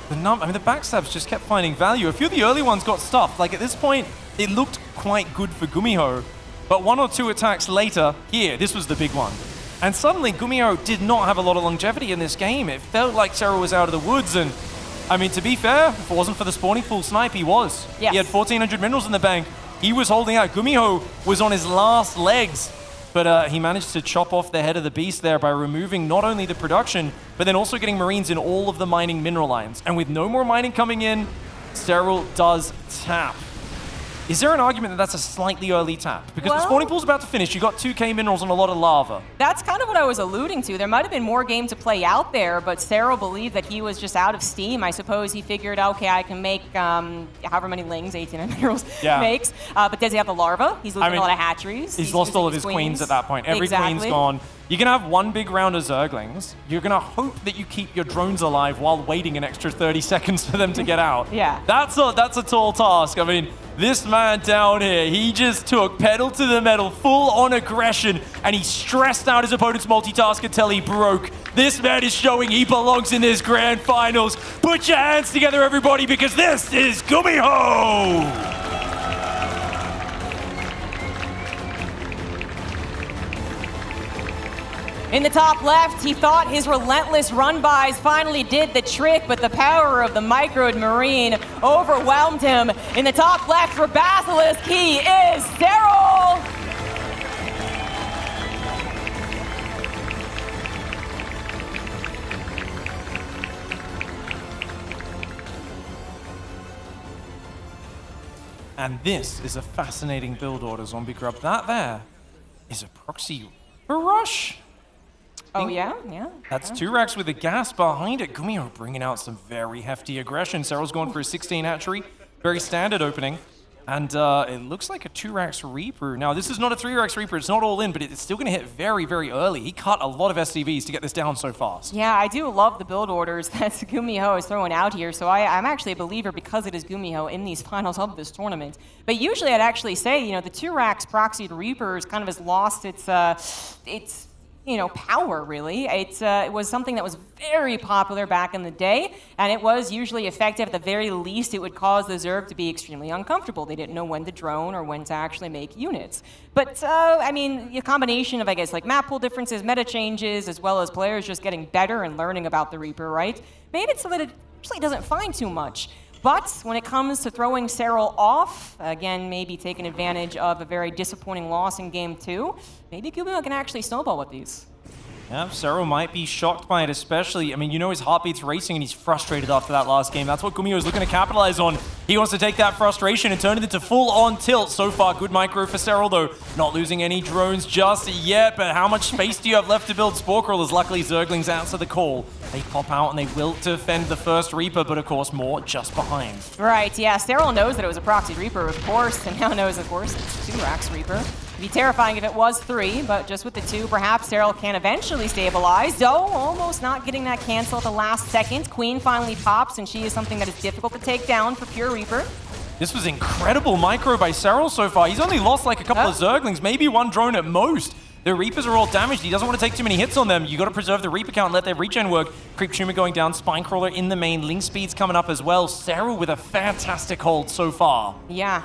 [SPEAKER 2] The backstabs just kept finding value. A few of the early ones got stuffed. Like at this point, it looked quite good for GuMiho. But 1 or 2 attacks later, this was the big one. And suddenly, GuMiho did not have a lot of longevity in this game. It felt like Serral was out of the woods. And I mean, to be fair, if it wasn't for the spawning pool snipe, he was.
[SPEAKER 1] Yes.
[SPEAKER 2] He had 1,400 minerals in the bank. He was holding out. GuMiho was on his last legs. But he managed to chop off the head of the beast there by removing not only the production, but then also getting Marines in all of the mining mineral lines. And with no more mining coming in, Serral does tap. Is there an argument that that's a slightly early tap? Because the spawning pool's about to finish. You got 2k minerals and a lot of lava.
[SPEAKER 1] That's kind of what I was alluding to. There might have been more game to play out there, but Serral believed that he was just out of steam. I suppose he figured, okay, I can make however many lings 18 minerals makes. But does he have the larva? He's losing a lot of hatcheries.
[SPEAKER 2] He's lost all of his queens at that point. Every queen's gone. You're going to have 1 big round of Zerglings. You're going to hope that you keep your drones alive while waiting an extra 30 seconds for them to get out.
[SPEAKER 1] Yeah.
[SPEAKER 2] That's a tall task. I mean, this man down here, he just took pedal to the metal, full on aggression, and he stressed out his opponent's multitask until he broke. This man is showing he belongs in this grand finals. Put your hands together, everybody, because this is GuMiho!
[SPEAKER 1] In the top left, he thought his relentless run-bys finally did the trick, but the power of the microed Marine overwhelmed him. In the top left for Basilisk, he is Serral!
[SPEAKER 2] And this is a fascinating build order, Zombie Grub. That there is a proxy rush.
[SPEAKER 1] Oh, yeah? Yeah.
[SPEAKER 2] That's 2 racks with a gas behind it. GuMiho bringing out some very hefty aggression. Serral's going for a 16 hatchery. Very standard opening. And it looks like a 2 racks Reaper. Now, this is not a 3 racks Reaper. It's not all in, but it's still going to hit very, very early. He cut a lot of SCVs to get this down so fast.
[SPEAKER 1] Yeah, I do love the build orders that GuMiho is throwing out here. So I'm actually a believer because it is GuMiho in these finals of this tournament. But usually I'd actually say, you know, the 2 racks proxied Reapers kind of has lost its power, really. It was something that was very popular back in the day, and it was usually effective. At the very least, it would cause the Zerg to be extremely uncomfortable. They didn't know when to drone or when to actually make units. But, I mean, a combination of, I guess, like map pool differences, meta changes, as well as players just getting better and learning about the Reaper, right? Made it so that it actually doesn't find too much. But when it comes to throwing Serral off, again, maybe taking advantage of a very disappointing loss in Game 2, maybe GuMiho can actually snowball with these.
[SPEAKER 2] Yeah, Serral might be shocked by it, especially. I mean, you know his heartbeat's racing and he's frustrated after that last game. That's what GuMiho is looking to capitalize on. He wants to take that frustration and turn it into full-on tilt. So far, good micro for Serral, though. Not losing any drones just yet, but how much space do you have left to build Spore Crawlers? Luckily, Zerglings answer the call. They pop out and they will defend the first Reaper, but of course, more just behind.
[SPEAKER 1] Right, yeah. Serral knows that it was a proxy Reaper, of course, and now knows, of course, it's 2 racks Reaper. It'd be terrifying if it was 3, but just with the 2, perhaps Serral can eventually stabilize. Though, almost not getting that cancel at the last second. Queen finally pops, and she is something that is difficult to take down for pure Reaper.
[SPEAKER 2] This was incredible micro by Serral so far. He's only lost like a couple of Zerglings, maybe 1 drone at most. The Reapers are all damaged. He doesn't want to take too many hits on them. You got to preserve the Reaper count and let their regen work. Creep Tumor going down, Spinecrawler in the main. Ling Speed's coming up as well. Serral with a fantastic hold so far.
[SPEAKER 1] Yeah,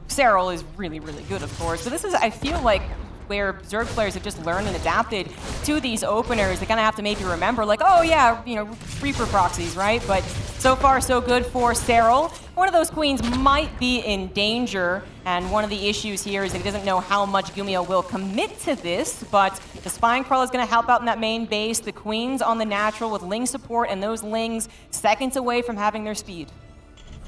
[SPEAKER 1] Serral is really, really good, of course. So this is, I feel like, where Zerg players have just learned and adapted to these openers. They kind of have to maybe remember, like, oh yeah, you know, Reaper proxies, right? But so far, so good for Serral. One of those queens might be in danger, and one of the issues here is that he doesn't know how much GuMiho will commit to this, but the Spinecrawler is going to help out in that main base. The queens on the natural with Ling support, and those Lings seconds away from having their speed.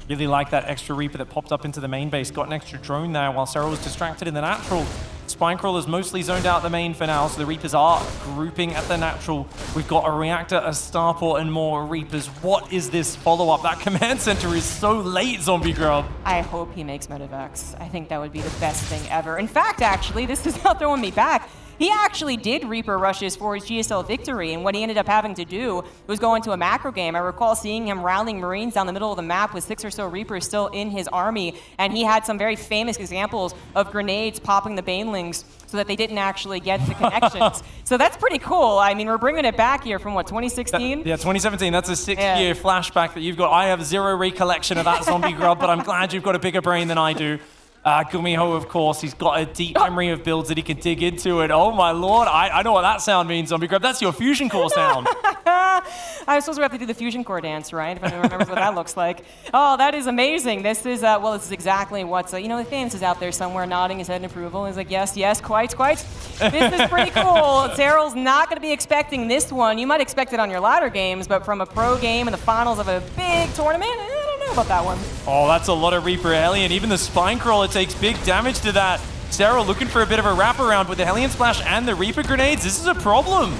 [SPEAKER 2] Really like that extra Reaper that popped up into the main base. Got an extra drone there while Serral was distracted in the natural. Spinecrawler's mostly zoned out the main for now, so the Reapers are grouping at the natural. We've got a Reactor, a Starport, and more Reapers. What is this follow-up? That command center is so late, Zombie Grub.
[SPEAKER 1] I hope he makes Medivacs. I think that would be the best thing ever. In fact, actually, this is not throwing me back. He actually did Reaper rushes for his GSL victory, and what he ended up having to do was go into a macro game. I recall seeing him rallying Marines down the middle of the map with 6 or so Reapers still in his army, and he had some very famous examples of grenades popping the Banelings so that they didn't actually get the connections. So that's pretty cool. I mean, we're bringing it back here from, what, 2016?
[SPEAKER 2] Yeah, 2017. That's a 6-year flashback that you've got. I have zero recollection of that, Zombie Grub, but I'm glad you've got a bigger brain than I do. GuMiho, of course, he's got a deep memory of builds that he can dig into it. Oh my lord, I know what that sound means, Zombie Grub. That's your fusion core sound.
[SPEAKER 1] I suppose we have to do the fusion core dance, right? If anyone remembers what that looks like. Oh, that is amazing. This is, well, this is exactly what's, you know, the Thanos is out there somewhere nodding his head in approval. He's like, yes, yes, quite. This is pretty cool. Serral's not going to be expecting this one. You might expect it on your ladder games, but from a pro game in the finals of a big tournament, I don't know about that one.
[SPEAKER 2] Oh, that's a lot of Reaper Hellion. Even the Spinecrawler takes big damage to that. Serral looking for a bit of a wraparound with the Hellion Splash and the Reaper grenades. This is a problem.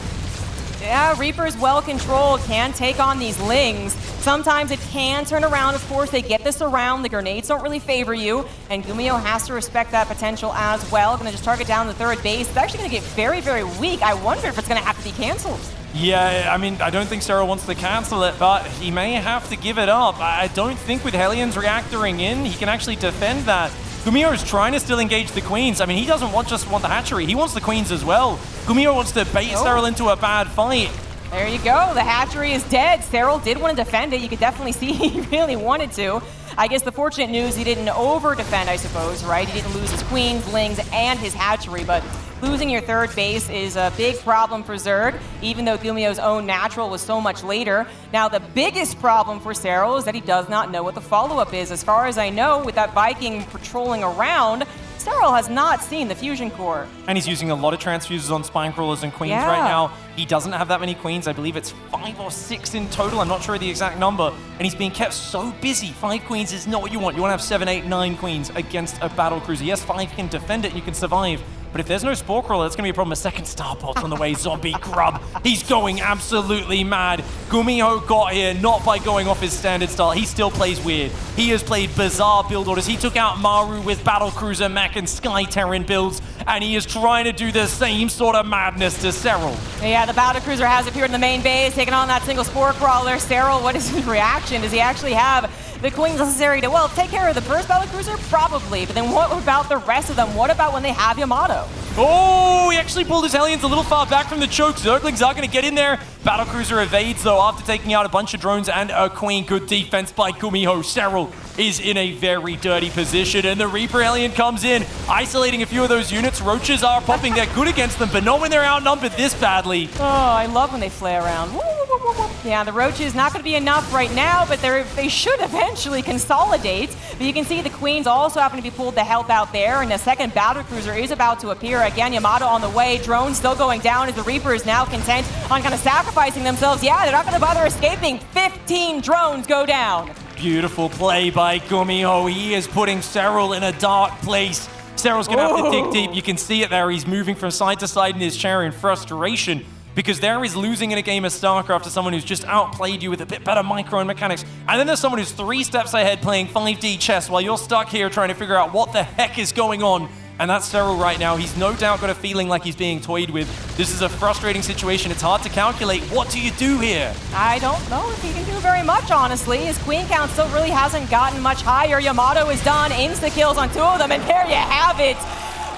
[SPEAKER 1] Yeah, Reaper's well controlled, can take on these Lings. Sometimes it can turn around, of course. They get this around. The grenades don't really favor you, and GuMiho has to respect that potential as well. Gonna just target down the third base. It's actually gonna get very, very weak. I wonder if it's gonna have to be canceled.
[SPEAKER 2] Yeah, I mean, I don't think Serral wants to cancel it, but he may have to give it up. I don't think with Hellions reactoring in, he can actually defend that. GuMiho is trying to still engage the queens. I mean, he doesn't just want the hatchery. He wants the queens as well. GuMiho wants to bait Serral into a bad fight.
[SPEAKER 1] There you go. The hatchery is dead. Serral did want to defend it. You could definitely see he really wanted to. I guess the fortunate news, he didn't over-defend, I suppose, right? He didn't lose his queens, Lings, and his hatchery, but losing your third base is a big problem for Zerg, even though GuMiho's own natural was so much later. Now, the biggest problem for Serral is that he does not know what the follow-up is. As far as I know, with that Viking patrolling around, Serral has not seen the fusion core.
[SPEAKER 2] And he's using a lot of transfuses on Spinecrawlers and queens right now. He doesn't have that many queens. I believe it's 5 or 6 in total. I'm not sure the exact number. And he's being kept so busy. 5 queens is not what you want. You want to have 7, 8, 9 queens against a battle cruiser. Yes, 5 can defend it and you can survive. But if there's no Spore Crawler, that's going to be a problem. A second Starport on the way, Zombie Grub. He's going absolutely mad. GuMiho got here not by going off his standard style. He still plays weird. He has played bizarre build orders. He took out Maru with Battlecruiser, Mech, and Sky Terran builds, and he is trying to do the same sort of madness to Serral.
[SPEAKER 1] Yeah, the Battlecruiser has appeared in the main base, taking on that single Spore Crawler. Serral, what is his reaction? Does he actually have the queens necessary to, well, take care of the first Battlecruiser? Probably, but then what about the rest of them? What about when they have Yamato?
[SPEAKER 2] Oh, he actually pulled his Hellions a little far back from the choke. Zerglings are going to get in there. Battlecruiser evades, though, after taking out a bunch of drones and a queen. Good defense by GuMiho. Serral is in a very dirty position, and the Reaper Hellion comes in, isolating a few of those units. Roaches are popping. They're good against them, but not when they're outnumbered this badly.
[SPEAKER 1] Oh, I love when they flare around. Woo, woo, woo, woo. Yeah, the Roaches not going to be enough right now, but they should eventually consolidate. But you can see the queens also happen to be pulled to help out there, and a second Battlecruiser is about to appear. Again, Yamato on the way. away. Drones still going down as the Reaper is now content on kind of sacrificing themselves. Yeah, they're not going to bother escaping. 15 drones go down.
[SPEAKER 2] Beautiful play by GuMiho. He is putting Serral in a dark place. Serral's going to have to dig deep. You can see it there. He's moving from side to side in his chair in frustration, because there is losing in a game of StarCraft to someone who's just outplayed you with a bit better micro and mechanics. And then there's someone who's 3 steps ahead playing 5D chess while you're stuck here trying to figure out what the heck is going on. And that's Serral right now. He's no doubt got a feeling like he's being toyed with. This is a frustrating situation. It's hard to calculate. What do you do here?
[SPEAKER 1] I don't know if he can do very much, honestly. His queen count still really hasn't gotten much higher. Yamato is done. Insta-kills on 2 of them, and there you have it.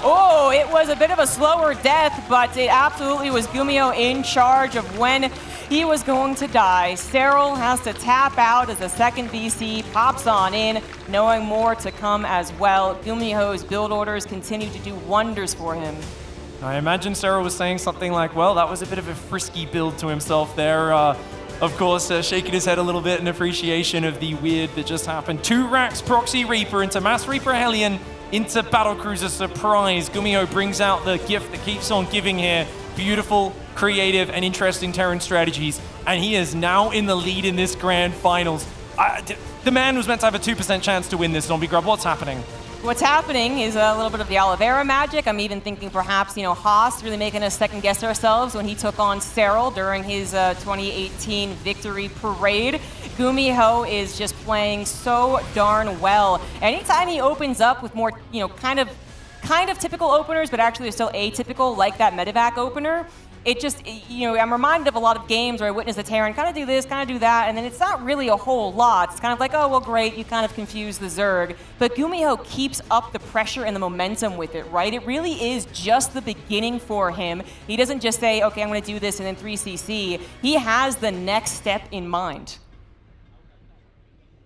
[SPEAKER 1] Oh, it was a bit of a slower death, but it absolutely was GuMiho in charge of when he was going to die. Serral has to tap out as the second BC pops on in, knowing more to come as well. GuMiho's build orders continue to do wonders for him.
[SPEAKER 2] I imagine Serral was saying something like, well, that was a bit of a frisky build to himself there. Of course, shaking his head a little bit in appreciation of the weird that just happened. 2 racks Proxy Reaper into Mass Reaper Hellion into Battlecruiser Surprise. GuMiho brings out the gift that keeps on giving here. Beautiful, creative, and interesting Terran strategies. And he is now in the lead in this grand finals. The man was meant to have a 2% chance to win this, Zombie Grub. What's happening?
[SPEAKER 1] What's happening is a little bit of the Oliveira magic. I'm even thinking perhaps, Haas really making us second guess ourselves when he took on Serral during his 2018 victory parade. GuMiho is just playing so darn well. Anytime he opens up with more, kind of typical openers, but actually are still atypical, like that Medevac opener, it just, I'm reminded of a lot of games where I witness a Terran kind of do this, kind of do that, and then it's not really a whole lot. It's kind of like, oh, well, great, you kind of confuse the Zerg. But GuMiho keeps up the pressure and the momentum with it, right? It really is just the beginning for him. He doesn't just say, okay, I'm going to do this and then 3CC. He has the next step in mind.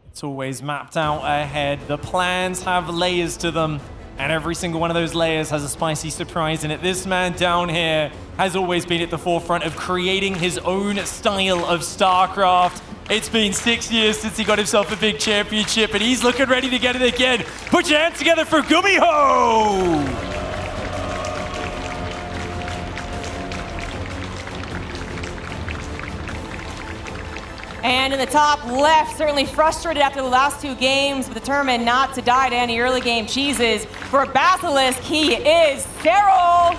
[SPEAKER 2] It's always mapped out ahead. The plans have layers to them, and every single one of those layers has a spicy surprise in it. This man down here has always been at the forefront of creating his own style of StarCraft. It's been 6 years since he got himself a big championship, and he's looking ready to get it again. Put your hands together for GuMiho!
[SPEAKER 1] And in the top left, certainly frustrated after the last 2 games, but determined not to die to any early game cheeses. For Basilisk, he is Serral.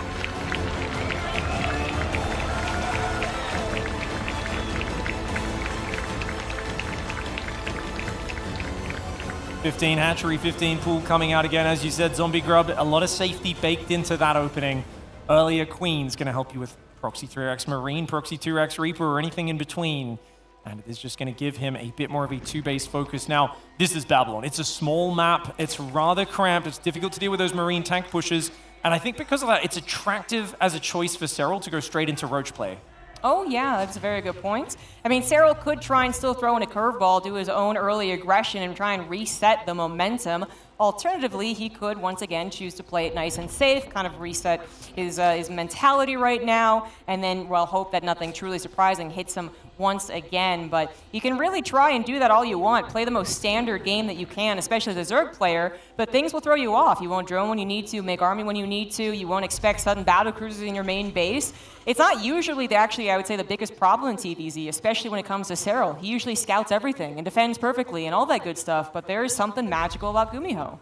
[SPEAKER 2] $15 hatchery, 15 pool coming out again. As you said, Zombie Grub, a lot of safety baked into that opening. Earlier Queen's going to help you with Proxy 3x Marine, Proxy 2x Reaper, or anything in between. And it is just going to give him a bit more of a 2-base focus. Now, this is Babylon. It's a small map. It's rather cramped. It's difficult to deal with those Marine tank pushes. And I think because of that, it's attractive as a choice for Serral to go straight into Roach play.
[SPEAKER 1] Oh, yeah, that's a very good point. I mean, Serral could try and still throw in a curveball, do his own early aggression, and try and reset the momentum. Alternatively, he could once again choose to play it nice and safe, kind of reset his mentality right now, and then, well, hope that nothing truly surprising hits him once again. But you can really try and do that all you want. Play the most standard game that you can, especially as a Zerg player, but things will throw you off. You won't drone when you need to, make army when you need to. You won't expect sudden battle cruisers in your main base. It's not usually, I would say, the biggest problem in TVZ, especially when it comes to Serral. He usually scouts everything and defends perfectly and all that good stuff, but there is something magical about GuMiho.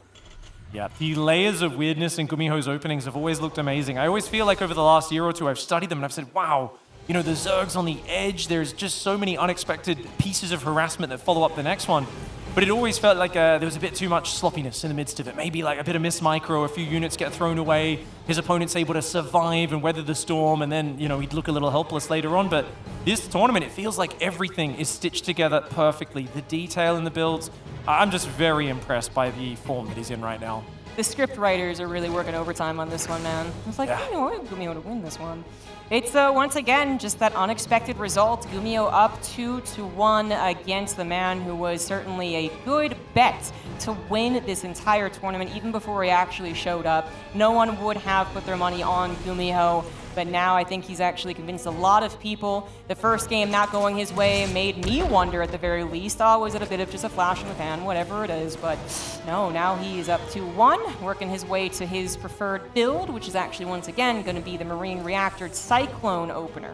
[SPEAKER 2] Yeah, the layers of weirdness in GuMiho's openings have always looked amazing. I always feel like over the last year or two, I've studied them and I've said, wow, the Zerg's on the edge. There's just so many unexpected pieces of harassment that follow up the next one. But it always felt like there was a bit too much sloppiness in the midst of it. Maybe like a bit of miss micro, a few units get thrown away, his opponent's able to survive and weather the storm, and then, he'd look a little helpless later on. But this tournament, it feels like everything is stitched together perfectly. The detail in the builds, I'm just very impressed by the form that he's in right now.
[SPEAKER 1] The script writers are really working overtime on this one, man. It's like, GuMiho to win this one. It's, once again, just that unexpected result. GuMiho up 2-1 against the man who was certainly a good bet to win this entire tournament, even before he actually showed up. No one would have put their money on GuMiho. but now I think he's actually convinced a lot of people. The first game not going his way made me wonder at the very least, oh, was it a bit of just a flash in the pan, whatever it is, but no, now he's up 2-1, working his way to his preferred build, which is actually once again going to be the Marine Reactor Cyclone opener.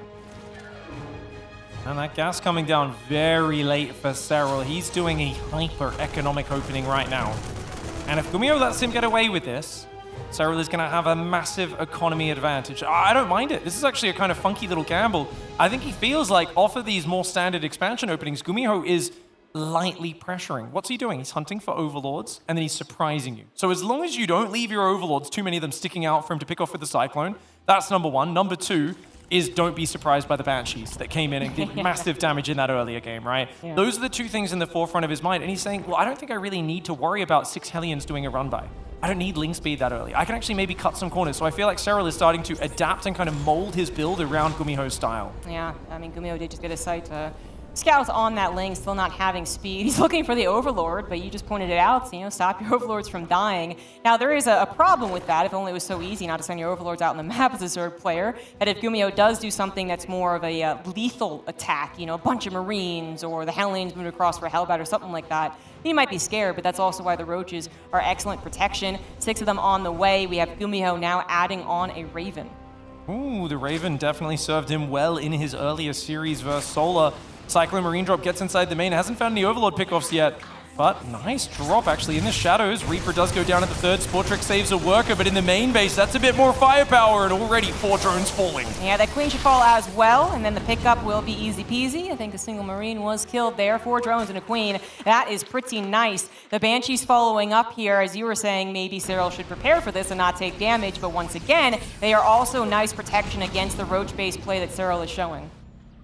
[SPEAKER 2] And that gas coming down very late for Serral. He's doing a hyper-economic opening right now. And if GuMiho lets him get away with this, Serral is going to have a massive economy advantage. I don't mind it. This is actually a kind of funky little gamble. I think he feels like off of these more standard expansion openings, GuMiho is lightly pressuring. What's he doing? He's hunting for overlords, and then he's surprising you. So as long as you don't leave your overlords, too many of them sticking out for him to pick off with the Cyclone, that's number one. Number two is don't be surprised by the Banshees that came in and did massive damage in that earlier game, right? Yeah. Those are the two things in the forefront of his mind. And he's saying, well, I don't think I really need to worry about 6 Hellions doing a run by. I don't need Ling speed that early. I can actually maybe cut some corners. So I feel like Serral is starting to adapt and kind of mold his build around GuMiho's style. Yeah, I mean, GuMiho did just get a sight Scout on that Ling, still not having speed. He's looking for the Overlord, but you just pointed it out, stop your Overlords from dying. Now, there is a problem with that, if only it was so easy not to send your Overlords out on the map as a Zerg player, that if GuMiho does do something that's more of a lethal attack, a bunch of Marines, or the Hellions moved across for a Hellbat or something like that, he might be scared, but that's also why the Roaches are excellent protection. 6 of them on the way. We have GuMiho now adding on a Raven. Ooh, the Raven definitely served him well in his earlier series versus Solar. Cyclone Marine Drop gets inside the main, hasn't found any Overlord pickoffs yet, but nice drop actually in the shadows. Reaper does go down at the third, Sportrick saves a worker, but in the main base, that's a bit more firepower, and already 4 drones falling. Yeah, that Queen should fall as well, and then the pickup will be easy peasy. I think a single Marine was killed there, 4 drones and a Queen. That is pretty nice. The Banshees following up here, as you were saying, maybe Serral should prepare for this and not take damage, but once again, they are also nice protection against the Roach-based play that Serral is showing.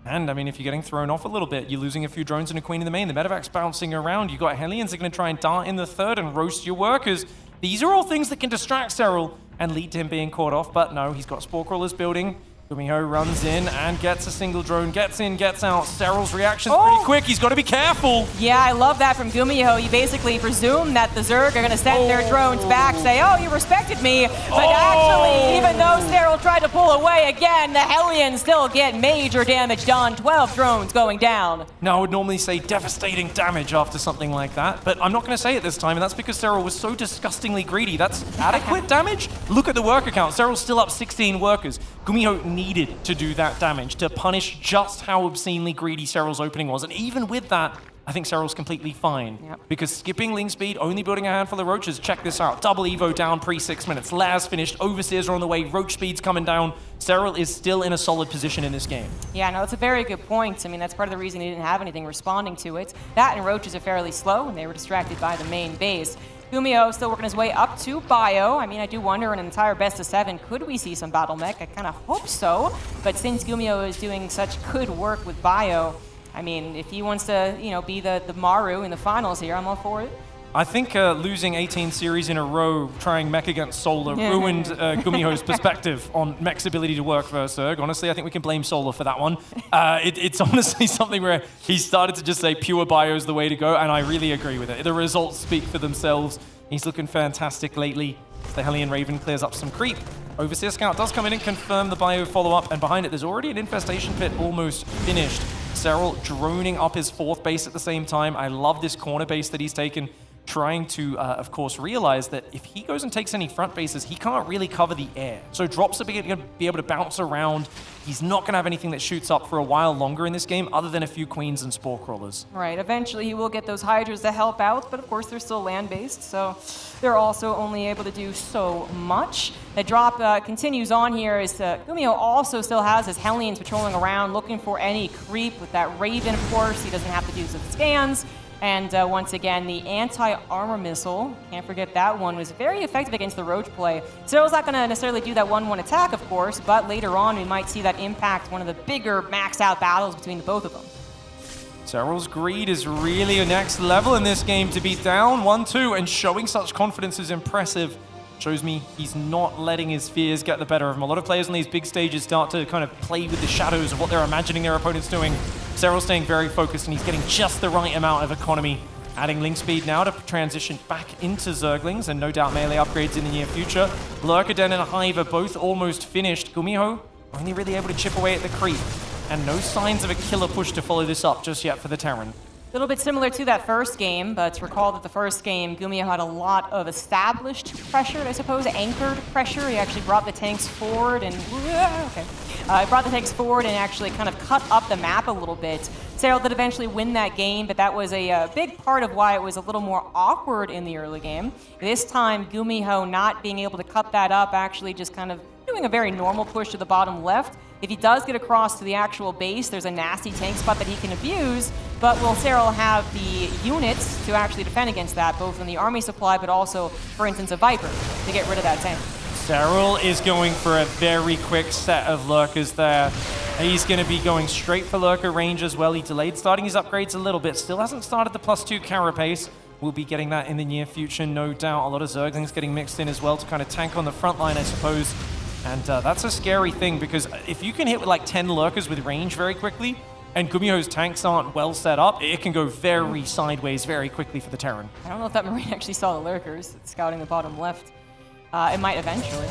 [SPEAKER 2] And, I mean, if you're getting thrown off a little bit, you're losing a few drones and a Queen in the main, the medevac's bouncing around, you got Hellions that are going to try and dart in the third and roast your workers. These are all things that can distract Serral and lead to him being caught off, but no, he's got Spore Crawlers building. GuMiho runs in and gets a single drone, gets in, gets out. Serral's reaction's pretty quick. He's got to be careful. Yeah, I love that from GuMiho. You basically presume that the Zerg are going to send their drones back, say, oh, you respected me. But actually, even though Serral tried to pull away again, the Hellions still get major damage done. 12 drones going down. Now, I would normally say devastating damage after something like that, but I'm not going to say it this time, and that's because Serral was so disgustingly greedy. That's adequate damage? Look at the worker count. Serral's still up 16 workers. GuMiho needed to do that damage to punish just how obscenely greedy Serral's opening was. And even with that, I think Serral's completely fine. Yep. Because skipping Ling speed, only building a handful of Roaches, check this out. Double Evo down pre-6 minutes. Laz finished, Overseers are on the way, Roach speed's coming down. Serral is still in a solid position in this game. Yeah, no, that's a very good point. I mean, that's part of the reason he didn't have anything responding to it. That and Roaches are fairly slow, and they were distracted by the main base. GuMiho still working his way up to Bio. I mean, I do wonder in an entire best of 7, could we see some battle mech? I kind of hope so. But since GuMiho is doing such good work with Bio, I mean, if he wants to, be the Maru in the finals here, I'm all for it. I think losing 18 series in a row trying mech against Solar ruined GuMiho's perspective on mech's ability to work versus Zerg. Honestly, I think we can blame Solar for that one. It's honestly something where he started to just say pure Bio is the way to go, and I really agree with it. The results speak for themselves. He's looking fantastic lately. The Hellion Raven clears up some creep. Overseer Scout does come in and confirm the Bio follow-up, and behind it there's already an Infestation Pit almost finished. Serral droning up his 4th base at the same time. I love this corner base that he's taken, trying to, of course, realize that if he goes and takes any front bases, he can't really cover the air. So drops are going to be able to bounce around. He's not going to have anything that shoots up for a while longer in this game, other than a few Queens and Spore Crawlers. Right, eventually he will get those Hydras to help out, but of course they're still land-based, so they're also only able to do so much. The drop continues on here as GuMiho also still has his Hellions patrolling around, looking for any creep with that Raven, of course. He doesn't have to do some scans. And once again, the anti-armor missile, can't forget that one, was very effective against the Roach play. Serral's not going to necessarily do that 1-1 attack, of course, but later on we might see that impact one of the bigger maxed-out battles between the both of them. Serral's greed is really a next level in this game. To be down 1-2 and showing such confidence is impressive. Shows me he's not letting his fears get the better of him. A lot of players on these big stages start to kind of play with the shadows of what they're imagining their opponent's doing. Serral staying very focused, and he's getting just the right amount of economy. Adding Ling speed now to transition back into Zerglings, and no doubt melee upgrades in the near future. Lurker Den and Hive are both almost finished. GuMiho only really able to chip away at the creep. And no signs of a killer push to follow this up just yet for the Terran.
[SPEAKER 1] A little bit similar to that first game, but recall that the first game, GuMiho had a lot of established pressure, I suppose, anchored pressure. He actually brought the tanks forward and... brought the tanks forward and actually kind of cut up the map a little bit. Serral did eventually win that game, but that was a big part of why it was a little more awkward in the early game. This time, GuMiho not being able to cut that up, actually just kind of doing a very normal push to the bottom left. If he does get across to the actual base, there's a nasty tank spot that he can abuse, but will Serral have the units to actually defend against that, both in the army supply, but also, for instance, a Viper, to get rid of that tank?
[SPEAKER 2] Serral is going for a very quick set of lurkers there. He's going to be going straight for lurker range as well. He delayed starting his upgrades a little bit. Still hasn't started the +2 carapace. We'll be getting that in the near future, no doubt. A lot of Zerglings getting mixed in as well to kind of tank on the front line, I suppose. And that's a scary thing, because if you can hit with like 10 lurkers with range very quickly, and GuMiho's tanks aren't well set up, it can go very sideways very quickly for the Terran.
[SPEAKER 1] I don't know if that Marine actually saw the lurkers. It's scouting the bottom left. It might eventually.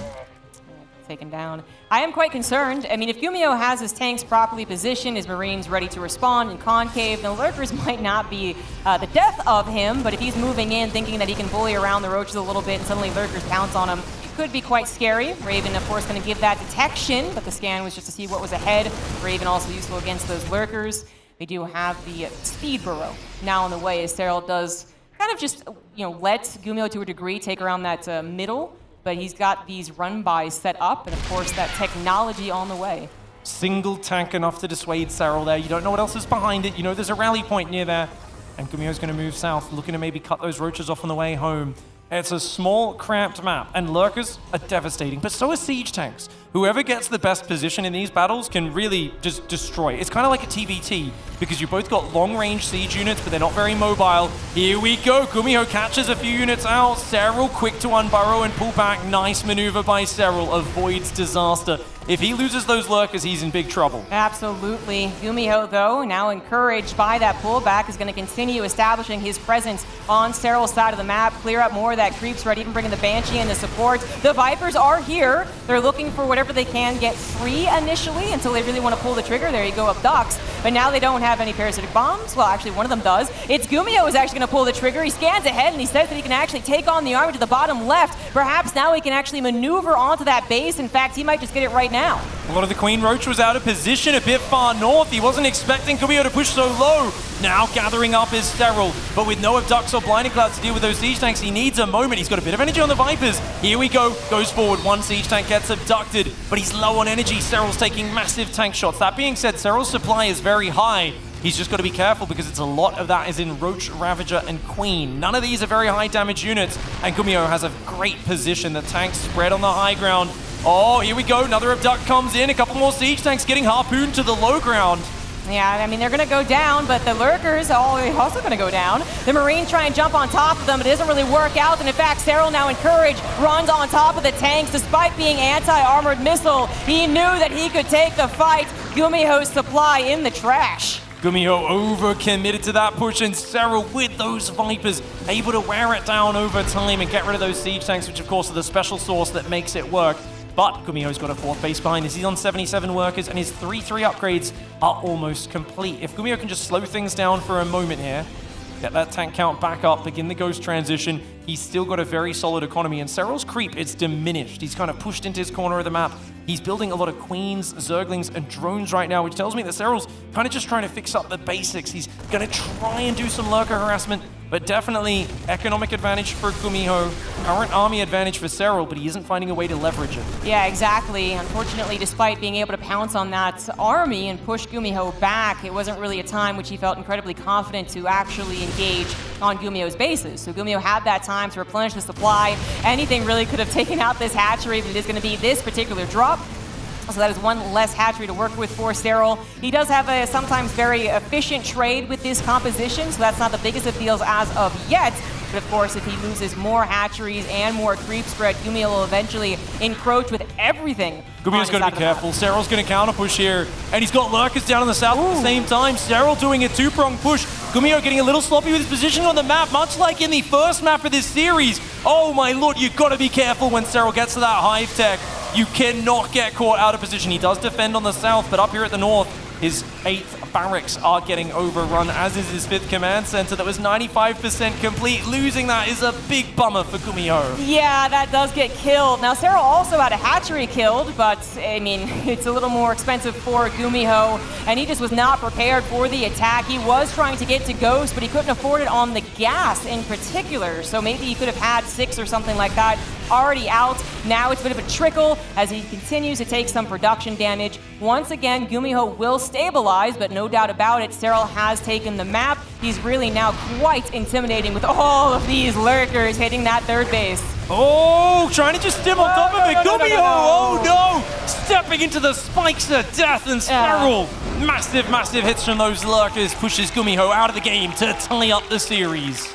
[SPEAKER 1] Taken down. I am quite concerned. I mean, if GuMiho has his tanks properly positioned, his Marines ready to respond in concave, the lurkers might not be the death of him, but if he's moving in thinking that he can bully around the roaches a little bit and suddenly lurkers pounce on him, it could be quite scary. Raven, of course, going to give that detection, but the scan was just to see what was ahead. Raven also useful against those lurkers. We do have the speed burrow now on the way, as Serral does kind of just, let GuMiho to a degree take around that middle, but he's got these run-bys set up, and of course that technology on the way.
[SPEAKER 2] Single tank enough to dissuade Serral there. You don't know what else is behind it. You know there's a rally point near there. And GuMiho's going to move south, looking to maybe cut those roaches off on the way home. It's a small, cramped map, and lurkers are devastating, but so are siege tanks. Whoever gets the best position in these battles can really just destroy. It's kind of like a TVT, because you both got long-range siege units, but they're not very mobile. Here we go. GuMiho catches a few units out. Serral quick to unburrow and pull back. Nice maneuver by Serral. Avoids disaster. If he loses those lurkers, he's in big trouble.
[SPEAKER 1] Absolutely. GuMiho, though, now encouraged by that pullback, is going to continue establishing his presence on Serral's side of the map, clear up more of that creep spread, even bringing the Banshee in to support. The Vipers are here. They're looking for whatever they can get free initially until they really want to pull the trigger. There you go, Abducts. But now they don't have any parasitic bombs. Well, actually, one of them does. It's GuMiho who's actually going to pull the trigger. He scans ahead, and he says that he can actually take on the army to the bottom left. Perhaps now he can actually maneuver onto that base. In fact, he might just get it right now.
[SPEAKER 2] A lot of the Queen Roach was out of position a bit far north. He wasn't expecting GuMiho to push so low. Now gathering up is Serral, but with no Abducts or Blinding Clouds to deal with those siege tanks, he needs a moment. He's got a bit of energy on the Vipers. Here we go. Goes forward. One siege tank gets abducted, but he's low on energy. Serral's taking massive tank shots. That being said, Serral's supply is very high. He's just got to be careful because it's a lot of that is in Roach, Ravager, and Queen. None of these are very high damage units, and GuMiho has a great position. The tanks spread on the high ground. Oh, here we go. Another Abduct comes in. A couple more siege tanks getting harpooned to the low ground.
[SPEAKER 1] Yeah, I mean, they're going to go down, but the lurkers are also going to go down. The Marines try and jump on top of them, but it doesn't really work out. And in fact, Serral, now encouraged, runs on top of the tanks despite being anti-armored missile. He knew that he could take the fight. GuMiho's supply in the trash.
[SPEAKER 2] GuMiho over-committed to that push, and Serral with those Vipers able to wear it down over time and get rid of those siege tanks, which of course are the special sauce that makes it work. But GuMiho's got a fourth base behind us. He's on 77 workers, and his 3-3 upgrades are almost complete. If GuMiho can just slow things down for a moment here, get that tank count back up, begin the Ghost transition, he's still got a very solid economy. And Serral's creep, it's diminished. He's kind of pushed into his corner of the map. He's building a lot of Queens, Zerglings, and drones right now, which tells me that Serral's kind of just trying to fix up the basics. He's going to try and do some lurker harassment, but definitely economic advantage for GuMiho, current army advantage for Serral, but he isn't finding a way to leverage it.
[SPEAKER 1] Yeah, exactly. Unfortunately, despite being able to pounce on that army and push GuMiho back, it wasn't really a time which he felt incredibly confident to actually engage on GuMiho's bases. So GuMiho had that time to replenish the supply. Anything really could have taken out this hatchery, but it is going to be this particular drop. So that is one less hatchery to work with for Serral. He does have a sometimes very efficient trade with this composition, so that's not the biggest of deals as of yet. But of course, if he loses more hatcheries and more creep spread, GuMiho will eventually encroach with everything.
[SPEAKER 2] GuMiho's got to be careful. Serral's going to counter push here, and he's got lurkers down on the south at the same time. Serral doing a two-pronged push. GuMiho getting a little sloppy with his positioning on the map, much like in the first map of this series. Oh my lord, you've got to be careful when Serral gets to that hive tech. You cannot get caught out of position. He does defend on the south, but up here at the north, his 8th barracks are getting overrun, as is his 5th command center that was 95% complete. Losing that is a big bummer for GuMiho.
[SPEAKER 1] Yeah, that does get killed. Now, Serral also had a hatchery killed, but, I mean, it's a little more expensive for GuMiho, and he just was not prepared for the attack. He was trying to get to Ghost, but he couldn't afford it on the gas in particular, so maybe he could have had 6 or something like that already out. Now it's a bit of a trickle as he continues to take some production damage. Once again, GuMiho will stabilize, but no doubt about it, Serral has taken the map. He's really now quite intimidating with all of these lurkers hitting that 3rd base.
[SPEAKER 2] Oh, trying to just stim on top of it. GuMiho, oh no! Stepping into the spikes of death, and Serral. Massive, massive hits from those lurkers pushes GuMiho out of the game to tie up the series.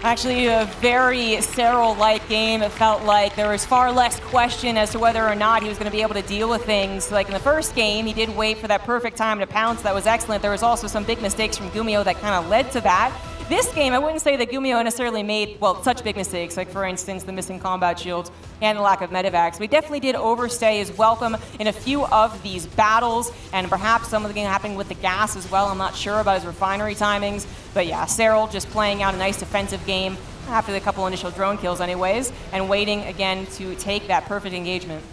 [SPEAKER 1] Actually, a very Serral-like game. It felt like there was far less question as to whether or not he was going to be able to deal with things. Like in the first game, he did wait for that perfect time to pounce. That was excellent. There was also some big mistakes from GuMiho that kind of led to that. This game, I wouldn't say that GuMiho necessarily made, well, such big mistakes, like for instance, the missing combat shields and the lack of medevacs. But he definitely did overstay his welcome in a few of these battles, and perhaps some of the game happening with the gas as well. I'm not sure about his refinery timings. But yeah, Serral just playing out a nice defensive game after the couple initial drone kills anyways, and waiting again to take that perfect engagement.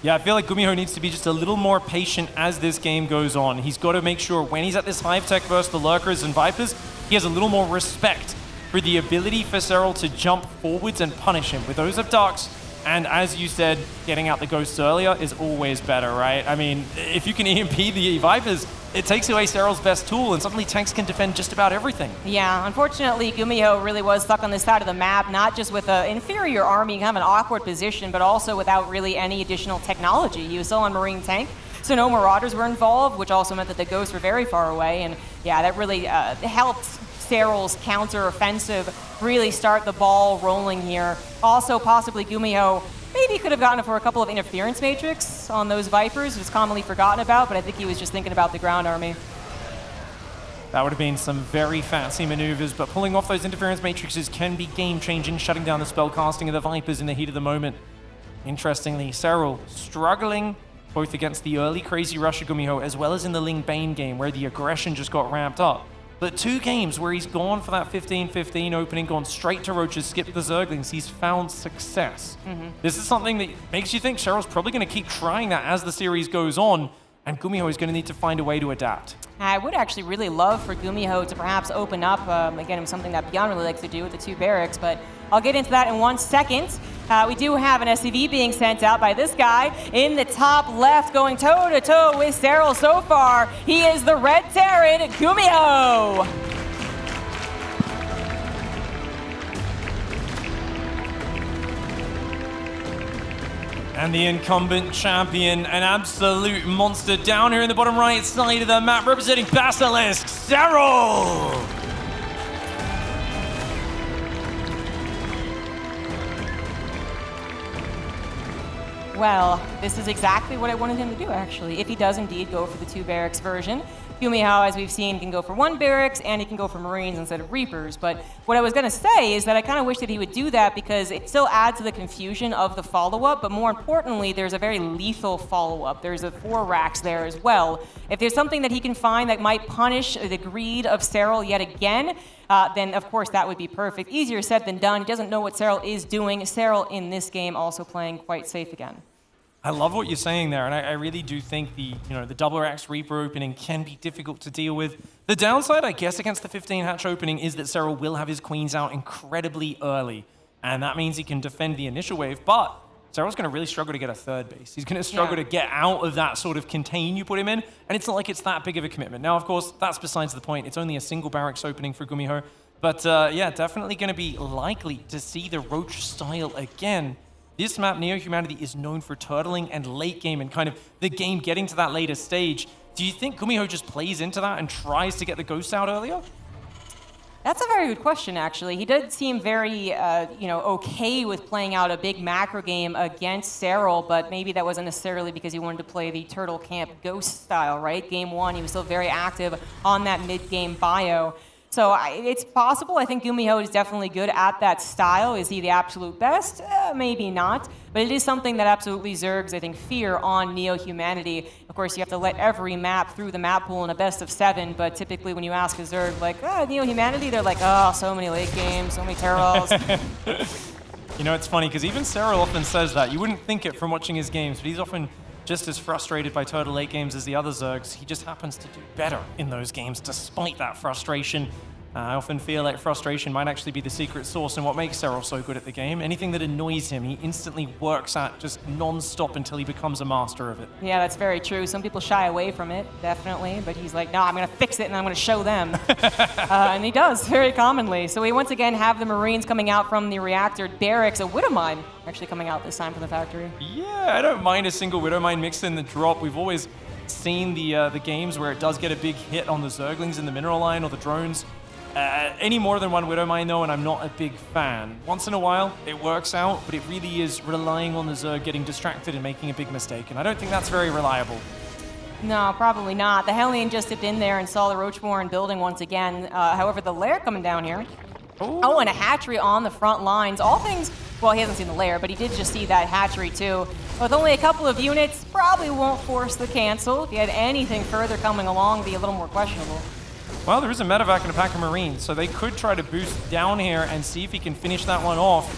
[SPEAKER 2] Yeah, I feel like GuMiho needs to be just a little more patient as this game goes on. He's got to make sure when he's at this hive tech versus the lurkers and vipers, he has a little more respect for the ability for Serral to jump forwards and punish him with those abducts. And as you said, getting out the ghosts earlier is always better, right? I mean, if you can EMP the vipers, it takes away Serral's best tool, and suddenly tanks can defend just about everything.
[SPEAKER 1] Yeah, unfortunately, GuMiho really was stuck on this side of the map, not just with an inferior army, kind of an awkward position, but also without really any additional technology. He was still on Marine tank, so no Marauders were involved, which also meant that the ghosts were very far away, and yeah, that really helped Serral's counter-offensive really start the ball rolling here. Also, possibly GuMiho maybe could have gotten it for a couple of interference matrix on those Vipers. It's commonly forgotten about, but I think he was just thinking about the ground army.
[SPEAKER 2] That would have been some very fancy maneuvers, but pulling off those interference matrices can be game-changing, shutting down the spell casting of the Vipers in the heat of the moment. Interestingly, Serral struggling both against the early crazy rush of GuMiho as well as in the Ling Bane game where the aggression just got ramped up. But 2 games where he's gone for that 15-15 opening, gone straight to Roaches, skipped the Zerglings, he's found success. This is something that makes you think Serral's probably going to keep trying that as the series goes on, and GuMiho is going to need to find a way to adapt.
[SPEAKER 1] I would actually really love for GuMiho to perhaps open up, again, something that Beyond really likes to do with the 2 barracks, but I'll get into that in 1 second. We do have an SCV being sent out by this guy in the top left, going toe-to-toe with Serral so far. He is the Red Terran, GuMiho.
[SPEAKER 2] And the incumbent champion, an absolute monster down here in the bottom right side of the map, representing Basilisk, Serral!
[SPEAKER 1] Well, this is exactly what I wanted him to do, actually, if he does indeed go for the 2 barracks version. GuMiho, as we've seen, can go for 1 barracks, and he can go for Marines instead of Reapers. But what I was going to say is that I kind of wish that he would do that because it still adds to the confusion of the follow-up, but more importantly, there's a very lethal follow-up. There's a 4 racks there as well. If there's something that he can find that might punish the greed of Serral yet again, then of course that would be perfect. Easier said than done. He doesn't know what Serral is doing. Serral in this game also playing quite safe again.
[SPEAKER 2] I love what you're saying there, and I really do think the double axe Reaper opening can be difficult to deal with. The downside, I guess, against the 15 hatch opening is that Serral will have his queens out incredibly early, and that means he can defend the initial wave, but Serral's going to really struggle to get a 3rd base. He's going to struggle to get out of that sort of contain you put him in, and it's not like it's that big of a commitment. Now, of course, that's besides the point. It's only a single barracks opening for GuMiho, but yeah, definitely going to be likely to see the Roach style again. This map, Neo Humanity, is known for turtling and late game and kind of the game getting to that later stage. Do you think GuMiho just plays into that and tries to get the ghosts out earlier?
[SPEAKER 1] That's a very good question, actually. He did seem very, okay with playing out a big macro game against Serral, but maybe that wasn't necessarily because he wanted to play the Turtle Camp Ghost style, right? Game 1, he was still very active on that mid-game bio. So it's possible. I think GuMiho is definitely good at that style. Is he the absolute best? Maybe not. But it is something that absolutely Zergs, I think, fear on Neo-Humanity. Of course, you have to let every map through the map pool in a best of 7, but typically when you ask a Zerg, like, Neo-Humanity, they're like, oh, so many late games, so many Serrals.
[SPEAKER 2] You know, it's funny, because even Serral often says that. You wouldn't think it from watching his games, but he's often just as frustrated by total late games as the other Zergs. He just happens to do better in those games despite that frustration. I often feel like frustration might actually be the secret sauce and what makes Serral so good at the game. Anything that annoys him, he instantly works at just non-stop until he becomes a master of it.
[SPEAKER 1] Yeah, that's very true. Some people shy away from it, definitely, but he's like, no, I'm going to fix it and I'm going to show them. And he does, very commonly. So we once again have the Marines coming out from the reactor barracks. A Widowmine actually coming out this time from the factory.
[SPEAKER 2] Yeah, I don't mind a single Widowmine mixed in the drop. We've always seen the games where it does get a big hit on the Zerglings in the mineral line or the drones. Any more than one Widowmine, though, and I'm not a big fan. Once in a while, it works out, but it really is relying on the Zerg getting distracted and making a big mistake, and I don't think that's very reliable.
[SPEAKER 1] No, probably not. The Hellion just dipped in there and saw the Roachborn building once again. However, the Lair coming down here.
[SPEAKER 2] Ooh.
[SPEAKER 1] Oh, and a hatchery on the front lines. All things, well, he hasn't seen the Lair, but he did just see that hatchery, too. With only a couple of units, probably won't force the cancel. If he had anything further coming along, it'd be a little more questionable.
[SPEAKER 2] Well, there is a medevac and a pack of Marines, so they could try to boost down here and see if he can finish that one off.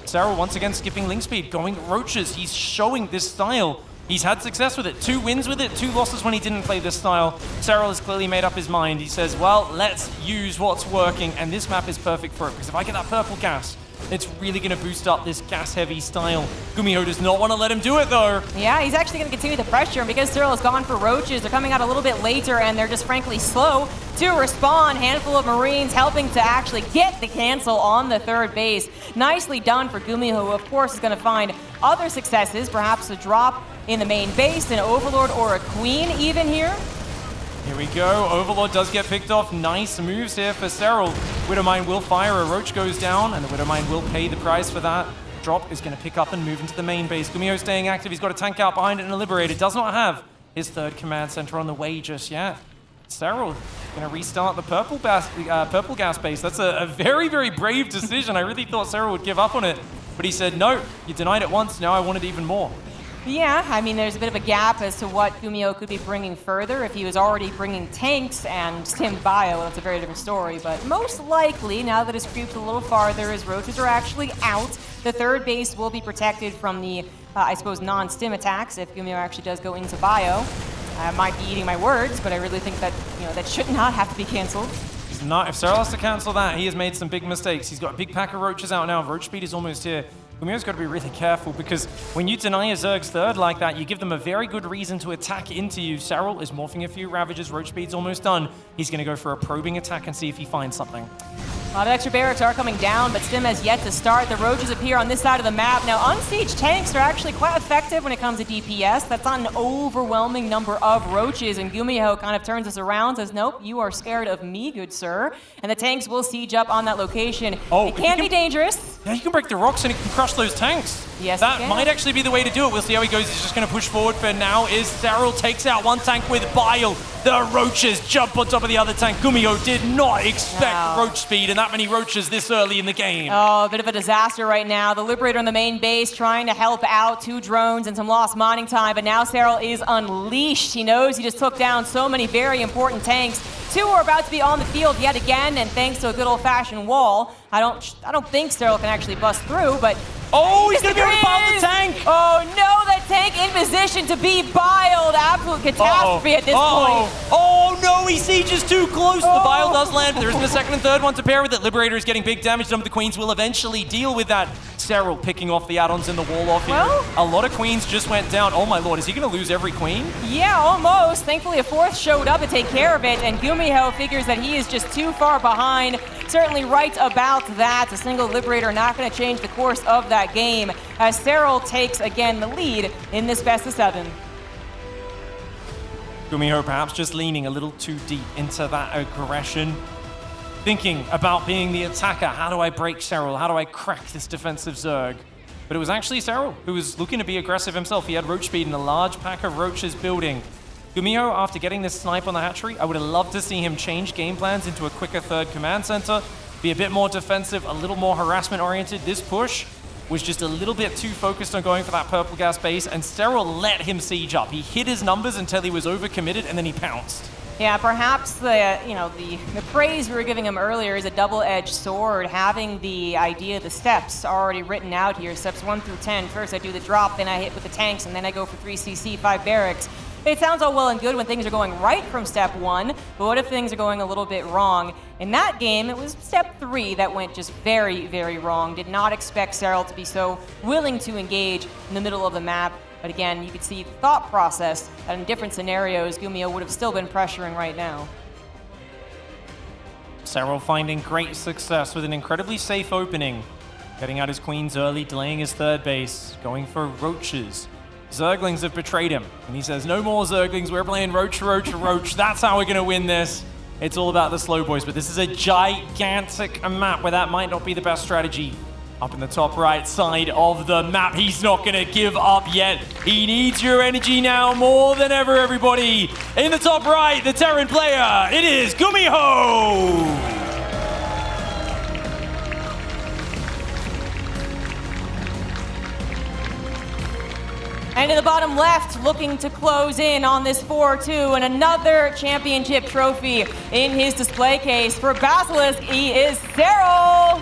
[SPEAKER 2] Serral once again skipping link speed, going Roaches. He's showing this style. He's had success with it. 2 wins with it, 2 losses when he didn't play this style. Serral has clearly made up his mind. He says, well, let's use what's working, and this map is perfect for it, because if I get that purple gas, it's really going to boost up this gas-heavy style. GuMiho does not want to let him do it, though.
[SPEAKER 1] Yeah, he's actually going to continue the pressure, and because Serral has gone for Roaches, they're coming out a little bit later, and they're just frankly slow to respond. Handful of Marines helping to actually get the cancel on the third base. Nicely done for GuMiho, who of course is going to find other successes, perhaps a drop in the main base, an Overlord or a Queen even here.
[SPEAKER 2] Here we go. Overlord does get picked off. Nice moves here for Serral. Widowmine will fire. A Roach goes down, and the Widowmine will pay the price for that. Drop is going to pick up and move into the main base. GuMiho staying active. He's got a tank out behind it and a Liberator. Does not have his third command center on the way just yet. Serral going to restart the purple gas base. That's a very, very brave decision. I really thought Serral would give up on it, but he said, no, you denied it once. Now I want it even more.
[SPEAKER 1] Yeah, I mean, there's a bit of a gap as to what GuMiho could be bringing further. If he was already bringing tanks and stimmed bio, that's a very different story. But most likely, now that his creep's a little farther, his Roaches are actually out. The third base will be protected from the, I suppose, non-stim attacks if GuMiho actually does go into bio. I might be eating my words, but I really think that, that should not have to be canceled.
[SPEAKER 2] He's not. If Serral has to cancel that, he has made some big mistakes. He's got a big pack of Roaches out now. Roach speed is almost here. GuMiho's got to be really careful, because when you deny a Zerg's third like that, you give them a very good reason to attack into you. Serral is morphing a few Ravages. Roach speed's almost done. He's going to go for a probing attack and see if he finds something.
[SPEAKER 1] A lot of extra barracks are coming down, but Stim has yet to start. The Roaches appear on this side of the map. Now, unsieged tanks are actually quite effective when it comes to DPS. That's not an overwhelming number of Roaches, and GuMiho kind of turns this around, says, nope, you are scared of me, good sir. And the tanks will siege up on that location.
[SPEAKER 2] Oh,
[SPEAKER 1] it can be dangerous.
[SPEAKER 2] Yeah, you can break the rocks and it can crush those tanks.
[SPEAKER 1] Yes,
[SPEAKER 2] that might actually be the way to do it. We'll see how he goes. He's just going to push forward for now. Is Serral takes out one tank with bile. The Roaches jump on top of the other tank. GuMiho did not expect Roach speed and that many Roaches this early in the game.
[SPEAKER 1] Oh, a bit of a disaster right now. The Liberator on the main base trying to help out. 2 drones and some lost mining time, but now Serral is unleashed. He knows he just took down so many very important tanks. 2 are about to be on the field yet again, and thanks to a good old-fashioned wall, I don't think Serral can actually bust through, but
[SPEAKER 2] oh, he's going to be able to pile the tank!
[SPEAKER 1] Oh no, that tank in position to be biled. Absolute catastrophe at this point.
[SPEAKER 2] Oh no, he sieges too close. The bile does land, but there isn't a second and third one to pair with it. Liberator is getting big damage. Some of the Queens will eventually deal with that. Serral picking off the add-ons in the wall off here.
[SPEAKER 1] Well,
[SPEAKER 2] a lot of Queens just went down. Oh my lord, is he going to lose every Queen?
[SPEAKER 1] Yeah, almost. Thankfully, a 4th showed up to take care of it, and GuMiho figures that he is just too far behind. Certainly right about that. A single Liberator not going to change the course of that game, as Serral takes, again, the lead in this best of 7.
[SPEAKER 2] GuMiho perhaps just leaning a little too deep into that aggression. Thinking about being the attacker. How do I break Serral? How do I crack this defensive Zerg? But it was actually Serral who was looking to be aggressive himself. He had Roach speed and a large pack of Roaches building. GuMiho, after getting this snipe on the hatchery, I would have loved to see him change game plans into a quicker third command center, be a bit more defensive, a little more harassment oriented. This push was just a little bit too focused on going for that purple gas base, and Serral let him siege up. He hit his numbers until he was overcommitted, and then he pounced.
[SPEAKER 1] Yeah, perhaps the praise we were giving him earlier is a double-edged sword, having the idea, the steps already written out here, steps 1 through 10. First I do the drop, then I hit with the tanks, and then I go for 3 CC, 5 barracks. It sounds all well and good when things are going right from step 1, but what if things are going a little bit wrong? In that game, it was step 3 that went just very, very wrong. Did not expect Serral to be so willing to engage in the middle of the map. But again, you could see the thought process that in different scenarios, GuMiho would have still been pressuring right now.
[SPEAKER 2] Serral finding great success with an incredibly safe opening. Getting out his queens early, delaying his third base, going for roaches. Zerglings have betrayed him, and he says, no more Zerglings, we're playing roach, roach, roach. That's how we're going to win this. It's all about the slow boys, but this is a gigantic map where that might not be the best strategy. Up in the top right side of the map, he's not going to give up yet. He needs your energy now more than ever, everybody. In the top right, the Terran player, it is GuMiho!
[SPEAKER 1] And to the bottom left, looking to close in on this 4-2 and another championship trophy in his display case. For Basilisk, he is Serral.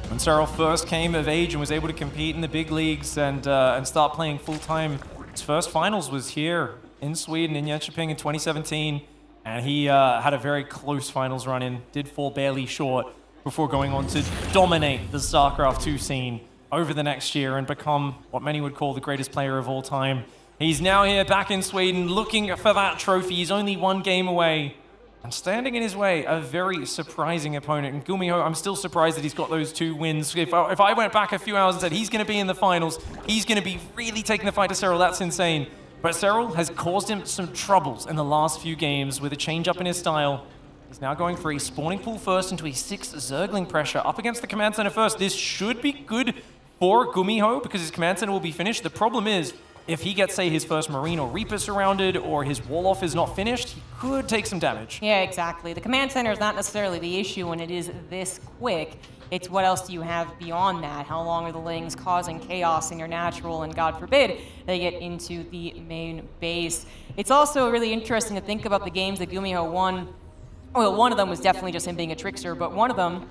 [SPEAKER 2] When Serral first came of age and was able to compete in the big leagues and start playing full-time, his first finals was here in Sweden, in Jonkoping in 2017. And he had a very close finals run in, did fall barely short before going on to dominate the StarCraft 2 scene over the next year and become what many would call the greatest player of all time. He's now here back in Sweden looking for that trophy. He's only one game away. And standing in his way, a very surprising opponent. And GuMiho, I'm still surprised that he's got those 2 wins. If I went back a few hours and said he's going to be in the finals, he's going to be really taking the fight to Serral, that's insane. But Serral has caused him some troubles in the last few games with a change-up in his style. He's now going for a spawning pool first into a 6 Zergling pressure up against the command center first. This should be good for GuMiho because his command center will be finished. The problem is, if he gets, say, his first Marine or Reaper surrounded or his wall-off is not finished, he could take some damage.
[SPEAKER 1] Yeah, exactly. The command center is not necessarily the issue when it is this quick. It's what else do you have beyond that? How long are the Lings causing chaos in your natural, and God forbid they get into the main base. It's also really interesting to think about the games that GuMiho won. Well, one of them was definitely just him being a trickster, but one of them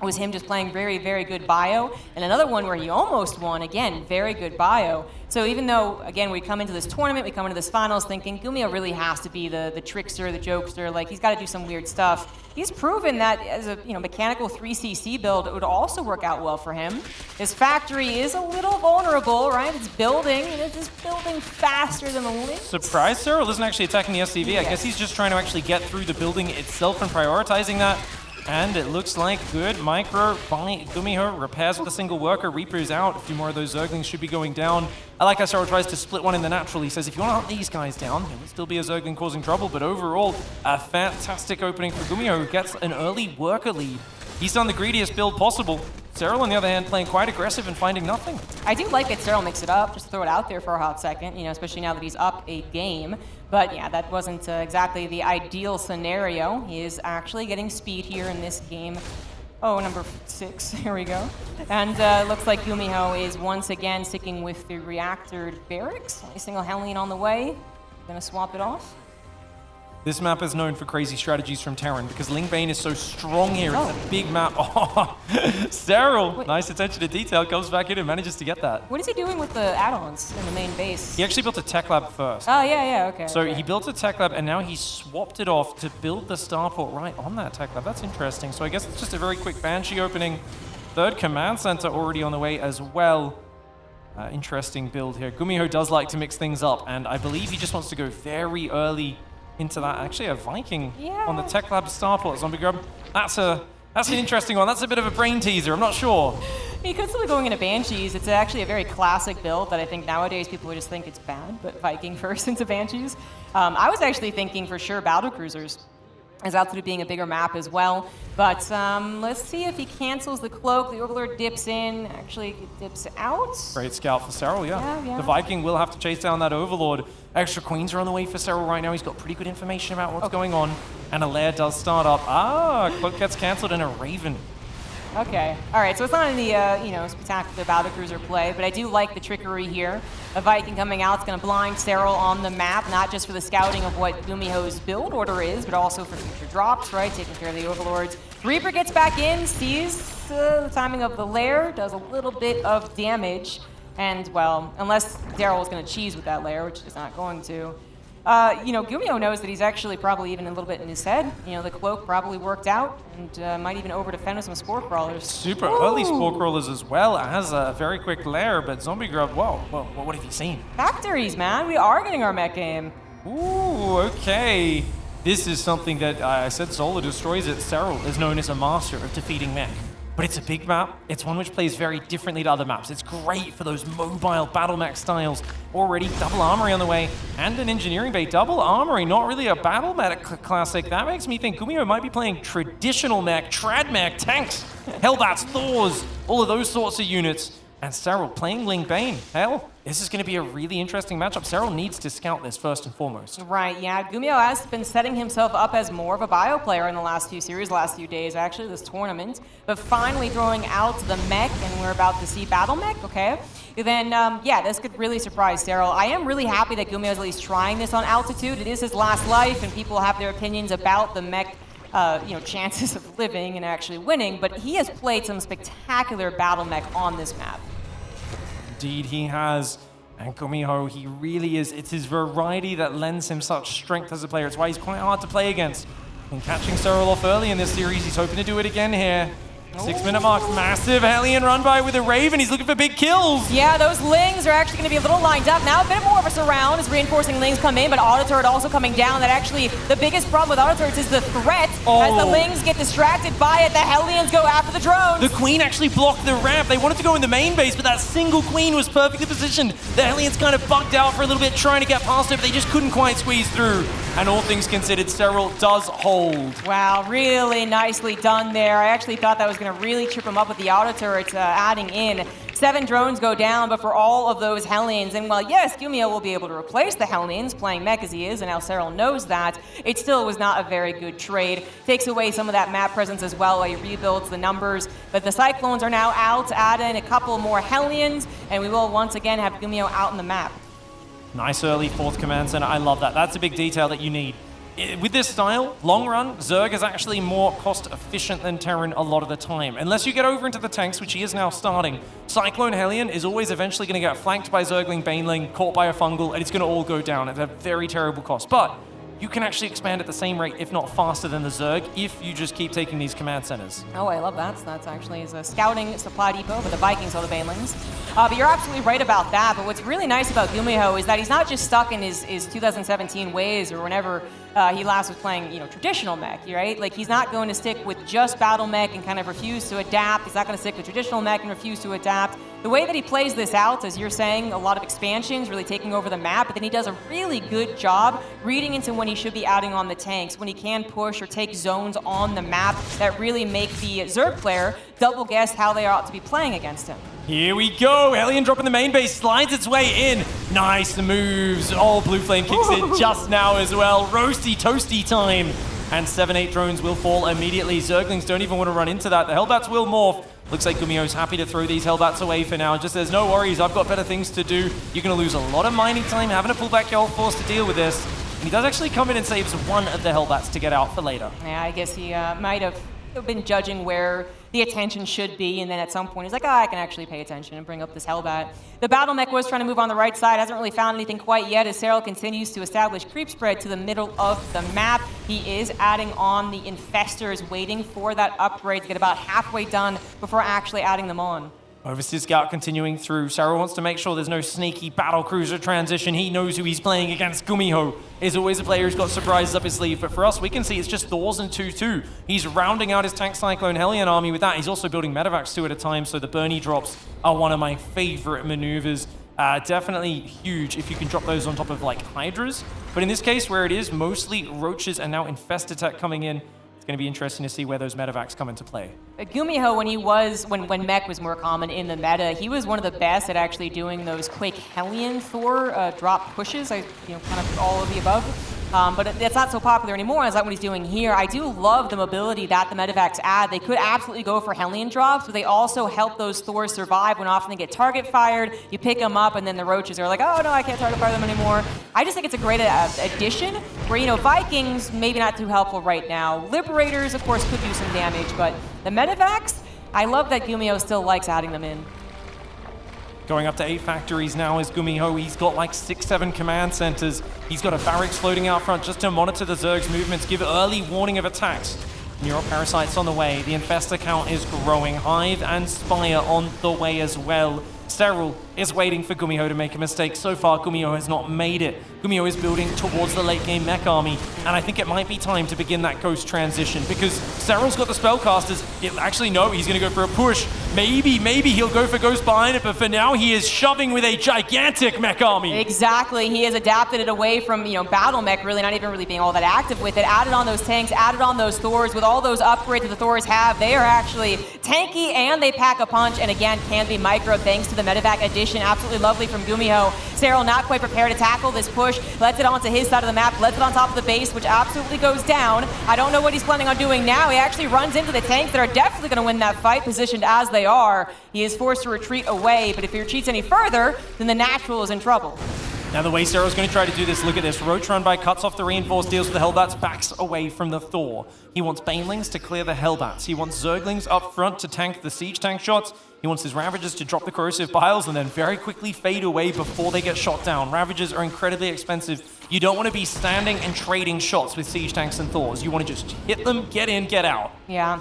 [SPEAKER 1] was him just playing very, very good bio, and another one where he almost won, again, very good bio. So even though, again, we come into this tournament, we come into this finals thinking GuMiho really has to be the trickster, the jokester, like he's got to do some weird stuff. He's proven that as a mechanical 3cc build, it would also work out well for him. His factory is a little vulnerable, right? It's building, and it's just building faster than the Lynx.
[SPEAKER 2] Surprise, Serral isn't actually attacking the SCV. I guess he's just trying to actually get through the building itself and prioritizing that. And it looks like good micro by GuMiho. Repairs with a single worker. Reaper is out. A few more of those Zerglings should be going down. I like how Serral tries to split one in the natural. He says, if you want to hunt these guys down, there will still be a Zergling causing trouble. But overall, a fantastic opening for GuMiho, who gets an early worker lead. He's done the greediest build possible. Serral, on the other hand, playing quite aggressive and finding nothing.
[SPEAKER 1] I do like that Serral mix it up, just throw it out there for a hot second, especially now that he's up a game. But yeah, that wasn't exactly the ideal scenario. He is actually getting speed here in this game. Oh, number 6, here we go. And looks like GuMiho is once again sticking with the reactor barracks. A single Hellion on the way. Gonna swap it off.
[SPEAKER 2] This map is known for crazy strategies from Terran because Lingbane is so strong here. It's a big map. Oh, Serral, nice attention to detail, comes back in and manages to get that.
[SPEAKER 1] What is he doing with the add-ons in the main base?
[SPEAKER 2] He actually built a tech lab first.
[SPEAKER 1] Oh, yeah, okay.
[SPEAKER 2] So he built a tech lab and now he swapped it off to build the starport right on that tech lab. That's interesting. So I guess it's just a very quick Banshee opening. Third command center already on the way as well. Interesting build here. GuMiho does like to mix things up, and I believe he just wants to go very early into that. Actually, a Viking on the Tech Lab starport zombie grub. That's an interesting one. That's a bit of a brain teaser. I'm not sure.
[SPEAKER 1] He could still be going into Banshees. It's actually a very classic build that I think nowadays people would just think it's bad, but Viking first into Banshees. I was actually thinking for sure battle cruisers. as Altitude being a bigger map as well. But let's see if he cancels the cloak. The Overlord dips in, actually dips out.
[SPEAKER 2] Great scout for Serral,
[SPEAKER 1] Yeah.
[SPEAKER 2] The Viking will have to chase down that Overlord. Extra queens are on the way for Serral right now. He's got pretty good information about what's going on. And a lair does start up. Cloak gets cancelled and a Raven.
[SPEAKER 1] Okay. All right. So it's not any, spectacular battlecruiser play, but I do like the trickery here. A Viking coming out is going to blind Serral on the map, not just for the scouting of what GuMiho's build order is, but also for future drops, right? Taking care of the Overlords. Reaper gets back in, sees the timing of the lair, does a little bit of damage, and, well, unless Daryl is going to cheese with that lair, which is not going to. GuMiho knows that he's actually probably even a little bit in his head. The cloak probably worked out and might even over-defend with some Spore Crawlers.
[SPEAKER 2] Super early Spore Crawlers as well as a very quick lair, but Zombie Grub, whoa, what have you seen?
[SPEAKER 1] Factories, man. We are getting our mech game.
[SPEAKER 2] Ooh, okay. This is something that I said Solar destroys it. Serral is known as a master of defeating mech. But it's a big map. It's one which plays very differently to other maps. It's great for those mobile battle mech styles. Already double armory on the way and an engineering bay. Double armory, not really a battle mech classic. That makes me think GuMiho might be playing traditional mech, trad mech, tanks, Hellbats, Thors, all of those sorts of units. And Serral playing Ling Bane. Hell, this is going to be a really interesting matchup. Serral needs to scout this first and foremost.
[SPEAKER 1] Right, yeah. GuMiho has been setting himself up as more of a bio player in the last few series, last few days, actually, this tournament. But finally throwing out the mech, and we're about to see battle mech, okay? Then, this could really surprise Serral. I am really happy that GuMiho is at least trying this on Altitude. It is his last life, and people have their opinions about the mech chances of living and actually winning, but he has played some spectacular battle mech on this map.
[SPEAKER 2] Indeed, he has. And GuMiho, he really is. It's his variety that lends him such strength as a player. It's why he's quite hard to play against. And catching Serral off early in this series, he's hoping to do it again here. 6-minute mark, massive Hellion run by with a Raven. He's looking for big kills.
[SPEAKER 1] Yeah, those Lings are actually going to be a little lined up. Now a bit more of a surround as reinforcing Lings come in, but Auto Turret also coming down. That actually, the biggest problem with Auto Turrets is the threat. As the Lings get distracted by it, the Hellions go after the drones.
[SPEAKER 2] The Queen actually blocked the ramp. They wanted to go in the main base, but that single Queen was perfectly positioned. The Hellions kind of bugged out for a little bit, trying to get past it, but they just couldn't quite squeeze through. And all things considered, Serral does hold.
[SPEAKER 1] Wow, really nicely done there. I actually thought that was going to really trip him up with the Auto Turrets adding in. 7 drones go down, but for all of those Hellions, and while yes, GuMiho will be able to replace the Hellions, playing mech as he is, and now Serral knows that, it still was not a very good trade. Takes away some of that map presence as well while he rebuilds the numbers. But the Cyclones are now out, add in a couple more Hellions, and we will once again have GuMiho out on the map.
[SPEAKER 2] Nice early 4th command center. I love that. That's a big detail that you need. With this style, long run, Zerg is actually more cost efficient than Terran a lot of the time. Unless you get over into the tanks, which he is now starting, Cyclone Hellion is always eventually going to get flanked by Zergling, Baneling, caught by a Fungal, and it's going to all go down at a very terrible cost. But you can actually expand at the same rate, if not faster than the Zerg, if you just keep taking these command centers.
[SPEAKER 1] Oh, I love that. So that's actually a scouting supply depot, but the Vikings are the Banelings. But you're absolutely right about that. But what's really nice about GuMiho is that he's not just stuck in his 2017 ways or whenever he last was playing, traditional mech, right? Like, he's not going to stick with just battle mech and kind of refuse to adapt. He's not going to stick with traditional mech and refuse to adapt. The way that he plays this out, as you're saying, a lot of expansions, really taking over the map, but then he does a really good job reading into when he should be adding on the tanks, when he can push or take zones on the map that really make the Zerg player double guess how they ought to be playing against him.
[SPEAKER 2] Here we go. Hellion dropping the main base, slides its way in. Nice moves. Oh, Blue Flame kicks in just now as well. Roasty, toasty time. And 7-8 drones will fall immediately. Zerglings don't even want to run into that. The Hellbats will morph. Looks like GuMiho's happy to throw these Hellbats away for now. Just says, no worries, I've got better things to do. You're going to lose a lot of mining time, having to pull back your whole force to deal with this. And he does actually come in and saves one of the Hellbats to get out for later.
[SPEAKER 1] Yeah, I guess he might have been judging where the attention should be, and then at some point he's like, I can actually pay attention and bring up this Hellbat. The battle mech was trying to move on the right side, hasn't really found anything quite yet as Serral continues to establish creep spread to the middle of the map. He is adding on the Infestors, waiting for that upgrade to get about halfway done before actually adding them on.
[SPEAKER 2] Overseas Scout continuing through. Serral wants to make sure there's no sneaky battle cruiser transition. He knows who he's playing against. GuMiho is always a player who's got surprises up his sleeve. But for us, we can see it's just Thors and 2-2. He's rounding out his Tank Cyclone Hellion army with that. He's also building medevacs 2 at a time, so the Bernie drops are one of my favorite maneuvers. Definitely huge if you can drop those on top of like Hydras. But in this case, where it is mostly Roaches and now Infested Tech coming in, it's going to be interesting to see where those medevacs come into play.
[SPEAKER 1] GuMiho, when mech was more common in the meta, he was one of the best at actually doing those quick Hellion Thor drop pushes, kind of all of the above. But it's not so popular anymore, as like what he's doing here. I do love the mobility that the medevacs add. They could absolutely go for Hellion drops, but they also help those Thors survive when often they get target fired. You pick them up, and then the Roaches are like, oh no, I can't target fire them anymore. I just think it's a great addition, where, Vikings, maybe not too helpful right now. Liberators, of course, could do some damage, but the medevacs, I love that GuMiho still likes adding them in.
[SPEAKER 2] Going up to 8 factories now is GuMiho. He's got like 6-7 command centers. He's got a barracks floating out front just to monitor the Zerg's movements, give early warning of attacks. Neuroparasites on the way. The Infestor count is growing. Hive and Spire on the way as well. Serral is waiting for GuMiho to make a mistake. So far, GuMiho has not made it. GuMiho is building towards the late game mech army, and I think it might be time to begin that Ghost transition, because Serral's got the spellcasters. Actually, no, he's going to go for a push. Maybe he'll go for Ghost behind it, but for now, he is shoving with a gigantic mech army.
[SPEAKER 1] Exactly. He has adapted it away from, battle mech, really not even really being all that active with it. Added on those tanks, added on those Thors. With all those upgrades that the Thors have, they are actually tanky, and they pack a punch, and again, can be micro thanks to the medevac addition. Absolutely lovely from GuMiho. Serral not quite prepared to tackle this push. Lets it onto his side of the map, lets it on top of the base, which absolutely goes down. I don't know what he's planning on doing now. He actually runs into the tanks that are definitely going to win that fight, positioned as they are. He is forced to retreat away, but if he retreats any further, then the Natural is in trouble.
[SPEAKER 2] Now the way Serral's going to try to do this, look at this. Roach run by, cuts off the reinforced, deals with the Hellbats, backs away from the Thor. He wants Banelings to clear the Hellbats. He wants Zerglings up front to tank the siege tank shots. He wants his Ravagers to drop the corrosive piles and then very quickly fade away before they get shot down. Ravagers are incredibly expensive. You don't want to be standing and trading shots with siege tanks and Thors. You want to just hit them, get in, get out.
[SPEAKER 1] Yeah.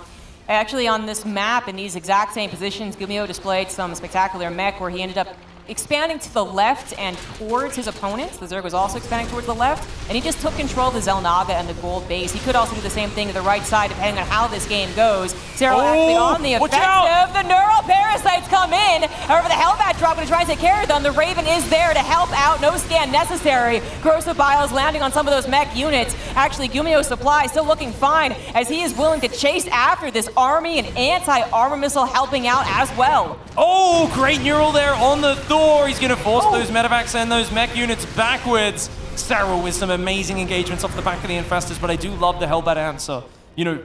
[SPEAKER 1] Actually, on this map, in these exact same positions, GuMiho displayed some spectacular mech where he ended up expanding to the left and towards his opponents. The Zerg was also expanding towards the left, and he just took control of the Xel'Naga and the gold base. He could also do the same thing to the right side, depending on how this game goes. Serral actually on the offensive. The Neural Parasites come in. However, the Hellbat drop going to try and take care of them. The Raven is there to help out. No scan necessary. Corrosive Biles landing on some of those mech units. Actually, GuMiho's supply still looking fine, as he is willing to chase after this army, and anti-armor missile helping out as well.
[SPEAKER 2] Oh, great neural there on the Thor. He's going to force those medevacs and those mech units backwards. Serral with some amazing engagements off the back of the Infestors, but I do love the Hellbat answer.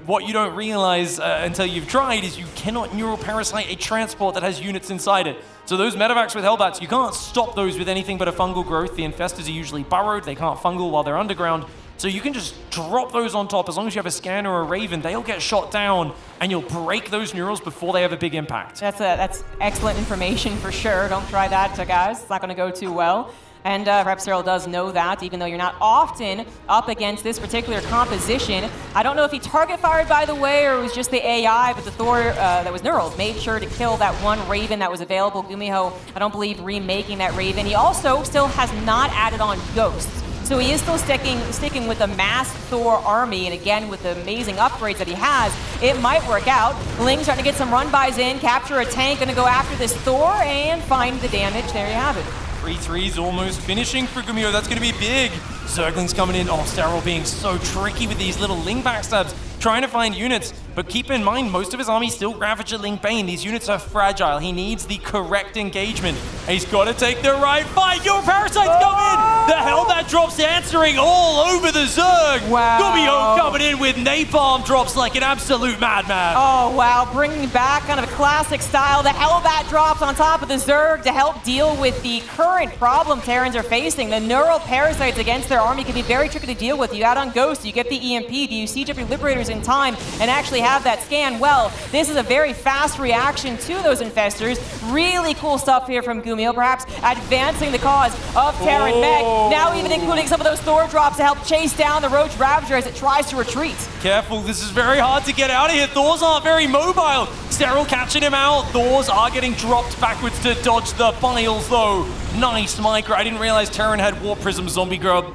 [SPEAKER 2] What you don't realize until you've tried is you cannot neural parasite a transport that has units inside it. So those medevacs with Hellbats, you can't stop those with anything but a fungal growth. The Infestors are usually burrowed. They can't fungal while they're underground. So you can just drop those on top. As long as you have a Scanner or a Raven, they'll get shot down, and you'll break those neurals before they have a big impact.
[SPEAKER 1] That's excellent information for sure. Don't try that, guys. It's not going to go too well. And perhaps Serral does know that, even though you're not often up against this particular composition. I don't know if he target fired, by the way, or it was just the AI, but the Thor that was Neuraled made sure to kill that one Raven that was available. GuMiho, I don't believe, remaking that Raven. He also still has not added on Ghosts. So he is still sticking with a mass Thor army, and again, with the amazing upgrades that he has, it might work out. Ling's starting to get some run-bys in, capture a tank, gonna go after this Thor, and find the damage. There you have it.
[SPEAKER 2] 3-3's almost finishing for GuMiho. That's going to be big. Zerglings coming in. Oh, Serral being so tricky with these little Ling backstabs, trying to find units. But keep in mind, most of his army still Ravager Ling Bane. These units are fragile. He needs the correct engagement. He's got to take the right fight. Your Parasites come in. The Hellbat drops answering all over the Zerg.
[SPEAKER 1] Wow.
[SPEAKER 2] GuMiho coming in with napalm drops like an absolute madman.
[SPEAKER 1] Oh, wow. Bringing back kind of a classic style. The Hellbat drops on top of the Zerg to help deal with the current problem Terrans are facing. The Neural Parasites against their army can be very tricky to deal with. You add on Ghost, you get the EMP, do you siege up your Liberators in time and actually have that scan? Well, this is a very fast reaction to those Infestors. Really cool stuff here from GuMiho, perhaps advancing the cause of Terran mech. Now even including some of those Thor drops to help chase down the Roach Ravager as it tries to retreat.
[SPEAKER 2] Careful, this is very hard to get out of here. Thors aren't very mobile. Serral catching him out. Thors are getting dropped backwards to dodge the Biles, though. Nice micro. I didn't realize Terran had War Prism Zombie Grub.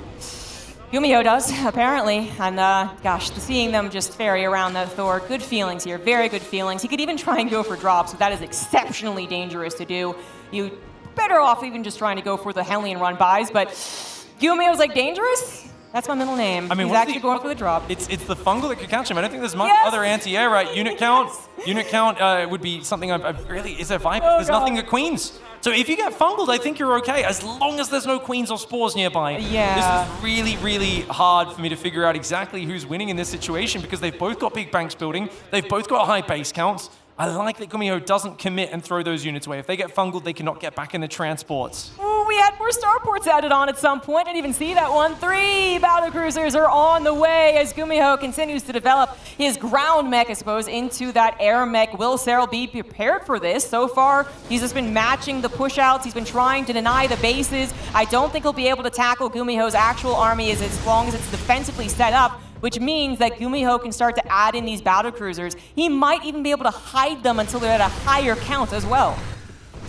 [SPEAKER 1] GuMiho does, apparently, and gosh, seeing them just ferry around the Thor, good feelings here, very good feelings. He could even try and go for drops, but that is exceptionally dangerous to do. You better off even just trying to go for the Hellion run buys, but GuMiho's like dangerous? That's my middle name.
[SPEAKER 2] I mean,
[SPEAKER 1] he's actually going for the drop.
[SPEAKER 2] It's the fungal that could catch him. I don't think there's much
[SPEAKER 1] Yes!
[SPEAKER 2] other anti-air, right? Unit count.
[SPEAKER 1] Yes!
[SPEAKER 2] Unit count would be something I've really... Is there Viper?
[SPEAKER 1] Oh,
[SPEAKER 2] There's
[SPEAKER 1] God.
[SPEAKER 2] nothing at Queens. So if you get fungled, I think you're okay, as long as there's no Queens or Spores nearby.
[SPEAKER 1] Yeah.
[SPEAKER 2] This is really, really hard for me to figure out exactly who's winning in this situation because they've both got big banks building. They've both got high base counts. I like that GuMiho doesn't commit and throw those units away. If they get fungled, they cannot get back in the transports.
[SPEAKER 1] Ooh, we had more starports added on at some point. Didn't even see that one. 3 battlecruisers are on the way as GuMiho continues to develop his ground mech, I suppose, into that air mech. Will Serral be prepared for this? So far, he's just been matching the push-outs. He's been trying to deny the bases. I don't think he'll be able to tackle GuMiho's actual army as long as it's defensively set up, which means that GuMiho can start to add in these battlecruisers. He might even be able to hide them until they're at a higher count as well.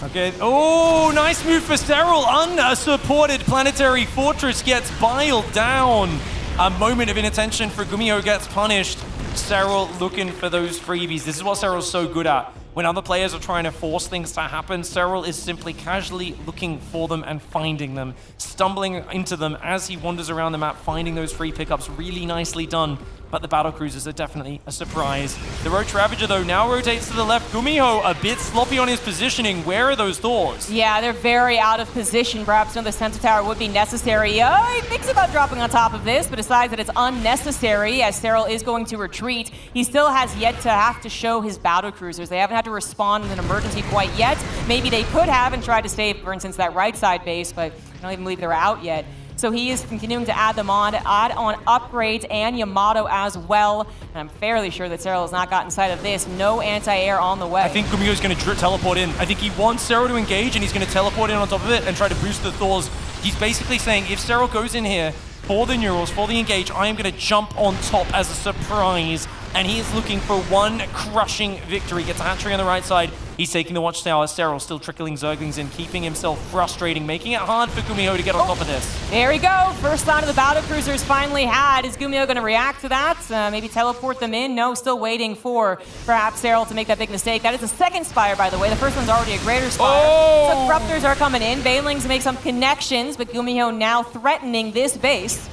[SPEAKER 2] Okay. Oh, nice move for Serral. Unsupported planetary fortress gets biled down. A moment of inattention for GuMiho gets punished. Serral looking for those freebies. This is what Serral's so good at. When other players are trying to force things to happen, Serral is simply casually looking for them and finding them, stumbling into them as he wanders around the map, finding those free pickups. Really nicely done. But the battlecruisers are definitely a surprise. The Roach Ravager, though, now rotates to the left. GuMiho a bit sloppy on his positioning. Where are those doors?
[SPEAKER 1] Yeah, they're very out of position. Perhaps another sensor tower would be necessary. He thinks about dropping on top of this, but decides that it's unnecessary as Serral is going to retreat. He still has yet to have to show his battlecruisers. They haven't had to respond in an emergency quite yet. Maybe they could have and tried to save, for instance, that right side base, but I don't even believe they're out yet. So he is continuing to add them on, add on upgrades and Yamato as well. And I'm fairly sure that Serral has not gotten sight of this. No anti-air on the way.
[SPEAKER 2] I think GuMiho's going to teleport in. I think he wants Serral to engage, and he's going to teleport in on top of it and try to boost the Thors. He's basically saying, if Serral goes in here for the Neurals, for the engage, I am going to jump on top as a surprise. And he is looking for one crushing victory. Gets a hatchery on the right side. He's taking the Watchtower. Serral still trickling Zerglings in, keeping himself frustrating, making it hard for GuMiho to get on top of this.
[SPEAKER 1] There we go. First sign of the battlecruisers finally had. Is GuMiho going to react to that? Maybe teleport them in? No, still waiting for perhaps Serral to make that big mistake. That is the second Spire, by the way. The first one's already a greater Spire.
[SPEAKER 2] Oh!
[SPEAKER 1] So Corruptors are coming in. Banelings make some connections, but GuMiho now threatening this base.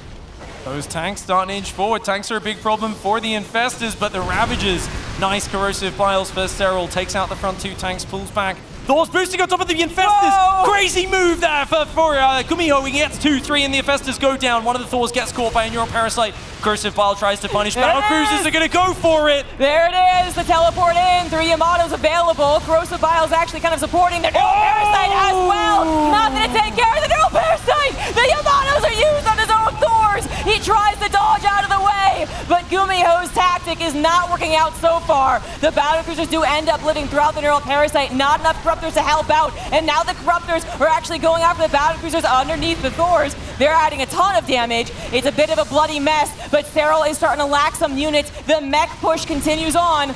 [SPEAKER 2] Those tanks starting to inch forward. Tanks are a big problem for the Infestors, but the Ravagers, nice corrosive biles for Serral, takes out the front 2 tanks, pulls back. Thor's boosting on top of the Infestors.
[SPEAKER 1] Whoa!
[SPEAKER 2] Crazy move there for GuMiho. He gets 2-3 and the Infestors go down. One of the Thors gets caught by a Neural Parasite. Corrosive bile tries to punish. Battlecruisers are going to go for it.
[SPEAKER 1] There it is. The teleport in. 3 Yamatos available. Corrosive bile is actually kind of supporting their Neural Parasite as well. Not going to take care of the Neural Parasite. The Yamatos are used on his own Thors. He tries to dodge out of the way, but GuMiho's tactic is not working out so far. The battlecruisers do end up living throughout the Neural Parasite. Not enough Corruptors to help out, and now the Corruptors are actually going after the battlecruisers underneath the Thors. They're adding a ton of damage. It's a bit of a bloody mess, but Serral is starting to lack some units. The mech push continues on.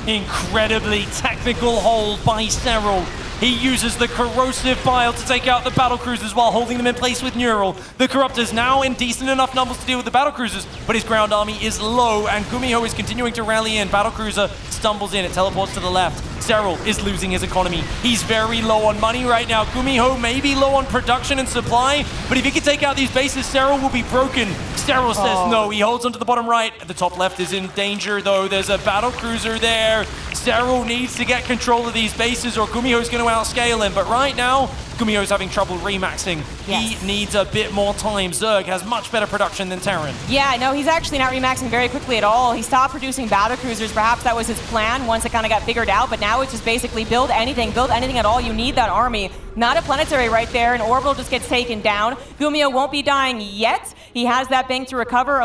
[SPEAKER 2] Incredibly technical hold by Serral. He uses the corrosive bile to take out the battlecruisers while holding them in place with Neural. The Corruptors now in decent enough numbers to deal with the battlecruisers, but his ground army is low, and GuMiho is continuing to rally in. Battlecruiser stumbles in, it teleports to the left. Serral is losing his economy. He's very low on money right now. GuMiho may be low on production and supply, but if he can take out these bases, Serral will be broken. Serral says no. He holds onto the bottom right. The top left is in danger, though. There's a battlecruiser there. Serral needs to get control of these bases, or GuMiho's going to outscale him. But right now, GuMiho's having trouble remaxing.
[SPEAKER 1] Yes.
[SPEAKER 2] He needs a bit more time. Zerg has much better production than Terran.
[SPEAKER 1] Yeah, no, he's actually not remaxing very quickly at all. He stopped producing battlecruisers. Perhaps that was his plan once it kind of got figured out, but now it's just basically build anything at all. You need that army. Not a planetary right there, and Orbital just gets taken down. GuMiho won't be dying yet. He has that bank to recover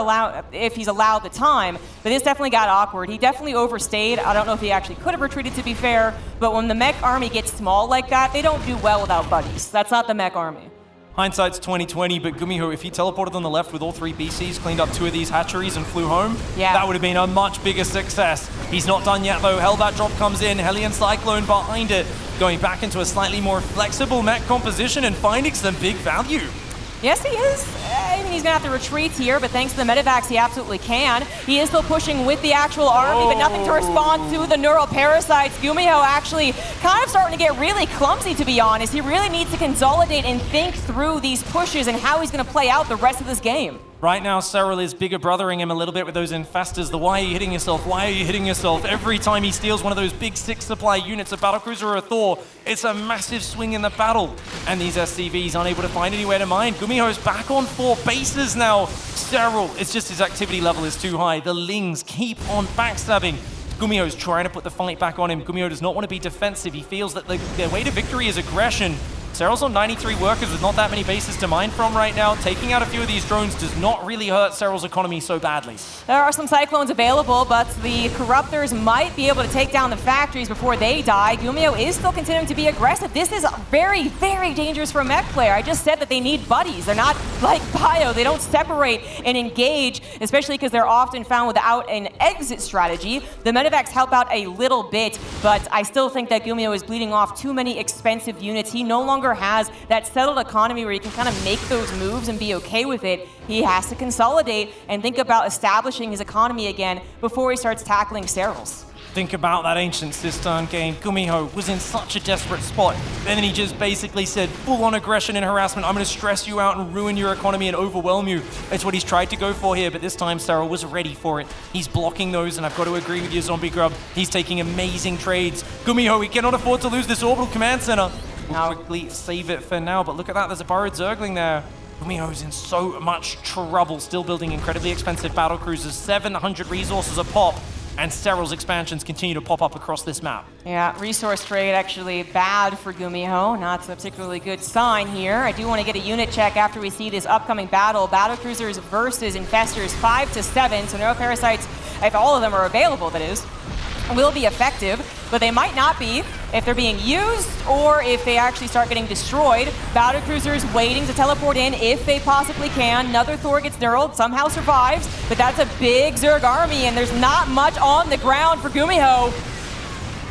[SPEAKER 1] if he's allowed the time, but this definitely got awkward. He definitely overstayed. I don't know if he actually could have retreated, to be fair, but when the mech army gets small like that, they don't do well without buddies. That's not the mech army.
[SPEAKER 2] Hindsight's 20/20, but GuMiho, if he teleported on the left with all 3 BCs, cleaned up 2 of these hatcheries and flew home, that would have been a much bigger success. He's not done yet, though. Hellbat drop comes in, Hellion Cyclone behind it, going back into a slightly more flexible mech composition and finding some big value.
[SPEAKER 1] Yes, he is. thinking he's going to have to retreat here, but thanks to the medevacs, he absolutely can. He is still pushing with the actual army, but nothing to respond to the neural parasites. GuMiho actually kind of starting to get really clumsy, to be honest. He really needs to consolidate and think through these pushes and how he's going to play out the rest of this game.
[SPEAKER 2] Right now, Serral is bigger brothering him a little bit with those infestors. The why are you hitting yourself? Why are you hitting yourself? Every time he steals one of those big 6 supply units, a battlecruiser or a Thor, it's a massive swing in the battle. And these SCVs unable to find anywhere to mine. GuMiho's back on 4 bases now. Serral, it's just his activity level is too high. The Lings keep on backstabbing. GuMiho's trying to put the fight back on him. GuMiho does not want to be defensive. He feels that their way to victory is aggression. Serral's on 93 workers with not that many bases to mine from right now. Taking out a few of these drones does not really hurt Serral's economy so badly.
[SPEAKER 1] There are some Cyclones available, but the Corruptors might be able to take down the factories before they die. GuMiho is still continuing to be aggressive. This is very, very dangerous for a mech player. I just said that they need buddies. They're not like Bio. They don't separate and engage, especially because they're often found without an exit strategy. The medevacs help out a little bit, but I still think that GuMiho is bleeding off too many expensive units. He no longer has that settled economy where he can kind of make those moves and be okay with it. He has to consolidate and think about establishing his economy again before he starts tackling Serrals.
[SPEAKER 2] Think about that Ancient Cistern game. GuMiho was in such a desperate spot. And then he just basically said, full-on aggression and harassment. I'm going to stress you out and ruin your economy and overwhelm you. It's what he's tried to go for here, but this time Serral was ready for it. He's blocking those, and I've got to agree with you, Zombie Grub. He's taking amazing trades. GuMiho, he cannot afford to lose this orbital command center. We'll quickly save it for now, but look at that. There's a borrowed Zergling there. GuMiho's in so much trouble, still building incredibly expensive battle cruisers, 700 resources a pop. And Serral's expansions continue to pop up across this map.
[SPEAKER 1] Yeah, resource trade actually bad for GuMiho. Not a particularly good sign here. I do want to get a unit check after we see this upcoming battle. Battlecruisers versus Infestors 5 to 7. So Neural Parasites, if all of them are available, that is, will be effective, but they might not be if they're being used or if they actually start getting destroyed. Battlecruisers waiting to teleport in if they possibly can. Another Thor gets knurled, somehow survives, but that's a big Zerg army, and there's not much on the ground for GuMiho.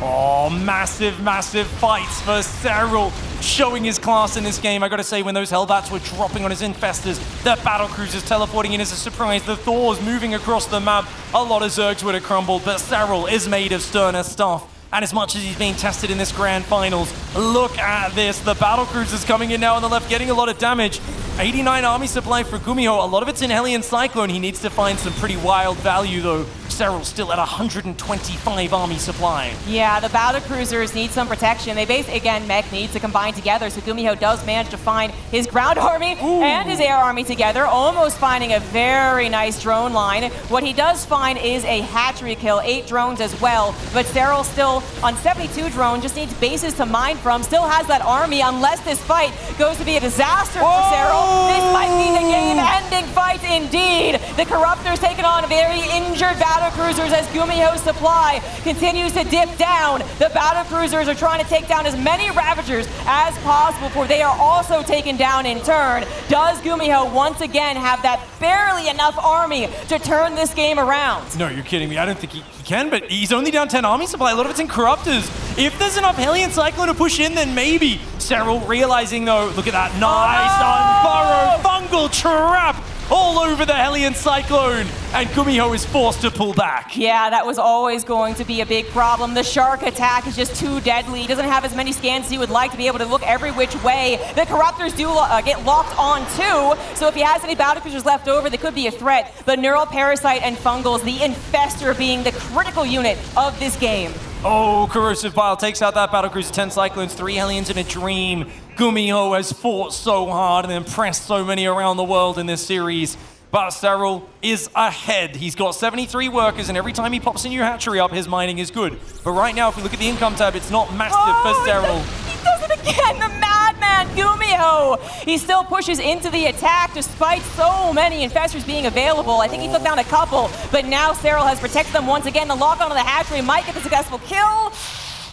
[SPEAKER 2] Oh, massive, massive fights for Serral, showing his class in this game. I gotta say, when those Hellbats were dropping on his Infestors, the Battlecruisers teleporting in as a surprise, the Thors moving across the map, a lot of Zergs would have crumbled, but Serral is made of sterner stuff. And as much as he's being tested in this grand finals, look at this. The Battlecruisers coming in now on the left, getting a lot of damage. 89 army supply for GuMiho. A lot of it's in Hellion Cyclone. He needs to find some pretty wild value, though. Serral still at 125 army supply.
[SPEAKER 1] Yeah, the Battlecruisers need some protection. They again, mech needs to combine together, so GuMiho does manage to find his ground army and his air army together, almost finding a very nice drone line. What he does find is a hatchery kill, 8 drones as well, but Serral still on 72 drone, just needs bases to mine from, still has that army, unless this fight goes to be a disaster for Serral. This might be the game-ending fight indeed. The Corruptors taking on very injured Battlecruisers as GuMiho's supply continues to dip down. The Battlecruisers are trying to take down as many Ravagers as possible before they are also taken down in turn. Does GuMiho once again have that barely enough army to turn this game around?
[SPEAKER 2] No, you're kidding me. I don't think he can, but he's only down 10 army supply. A lot of it's in Corruptors. If there's enough Hellion Cyclone to push in, then maybe. Serral realizing, though, look at that. Nice unburrowed fungal trap all over the Hellion Cyclone, and GuMiho is forced to pull back.
[SPEAKER 1] Yeah, that was always going to be a big problem. The shark attack is just too deadly. He doesn't have as many scans as he would like to be able to look every which way. The Corruptors do get locked on too, so if he has any Battlecruisers left over, they could be a threat. But Neural Parasite and Fungals, the Infestor being the critical unit of this game.
[SPEAKER 2] Oh, Corrosive Bile takes out that Battlecruiser, 10 Cyclones, 3 Hellions in a dream. GuMiho has fought so hard and impressed so many around the world in this series. But Serral is ahead. He's got 73 workers, and every time he pops a new hatchery up, his mining is good. But right now, if we look at the income tab, it's not massive for Serral.
[SPEAKER 1] He does it again, the madman GuMiho. He still pushes into the attack despite so many Infestors being available. I think he took down a couple, but now Serral has protected them once again. The lock onto the hatchery might get the successful kill.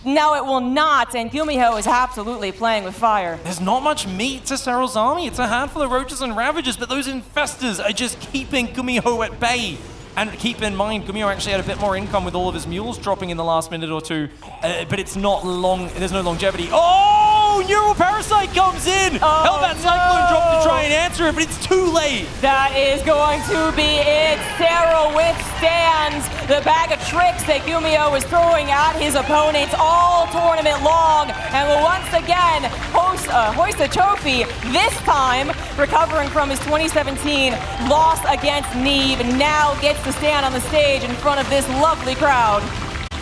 [SPEAKER 1] No, it will not, and GuMiho is absolutely playing with fire.
[SPEAKER 2] There's not much meat to Serral's army. It's a handful of Roaches and Ravagers, but those Infestors are just keeping GuMiho at bay. And keep in mind, GuMiho actually had a bit more income with all of his mules dropping in the last minute or two, but it's not long, there's no longevity. Oh!
[SPEAKER 3] Oh, Neural Parasite comes in! Hellbat Cyclone drop to try and answer it, but it's too late!
[SPEAKER 1] That is going to be it. Serral withstands the bag of tricks that GuMiho was throwing at his opponents all tournament long, and will once again hoist a trophy, this time recovering from his 2017 loss against Neve, and now gets to stand on the stage in front of this lovely crowd.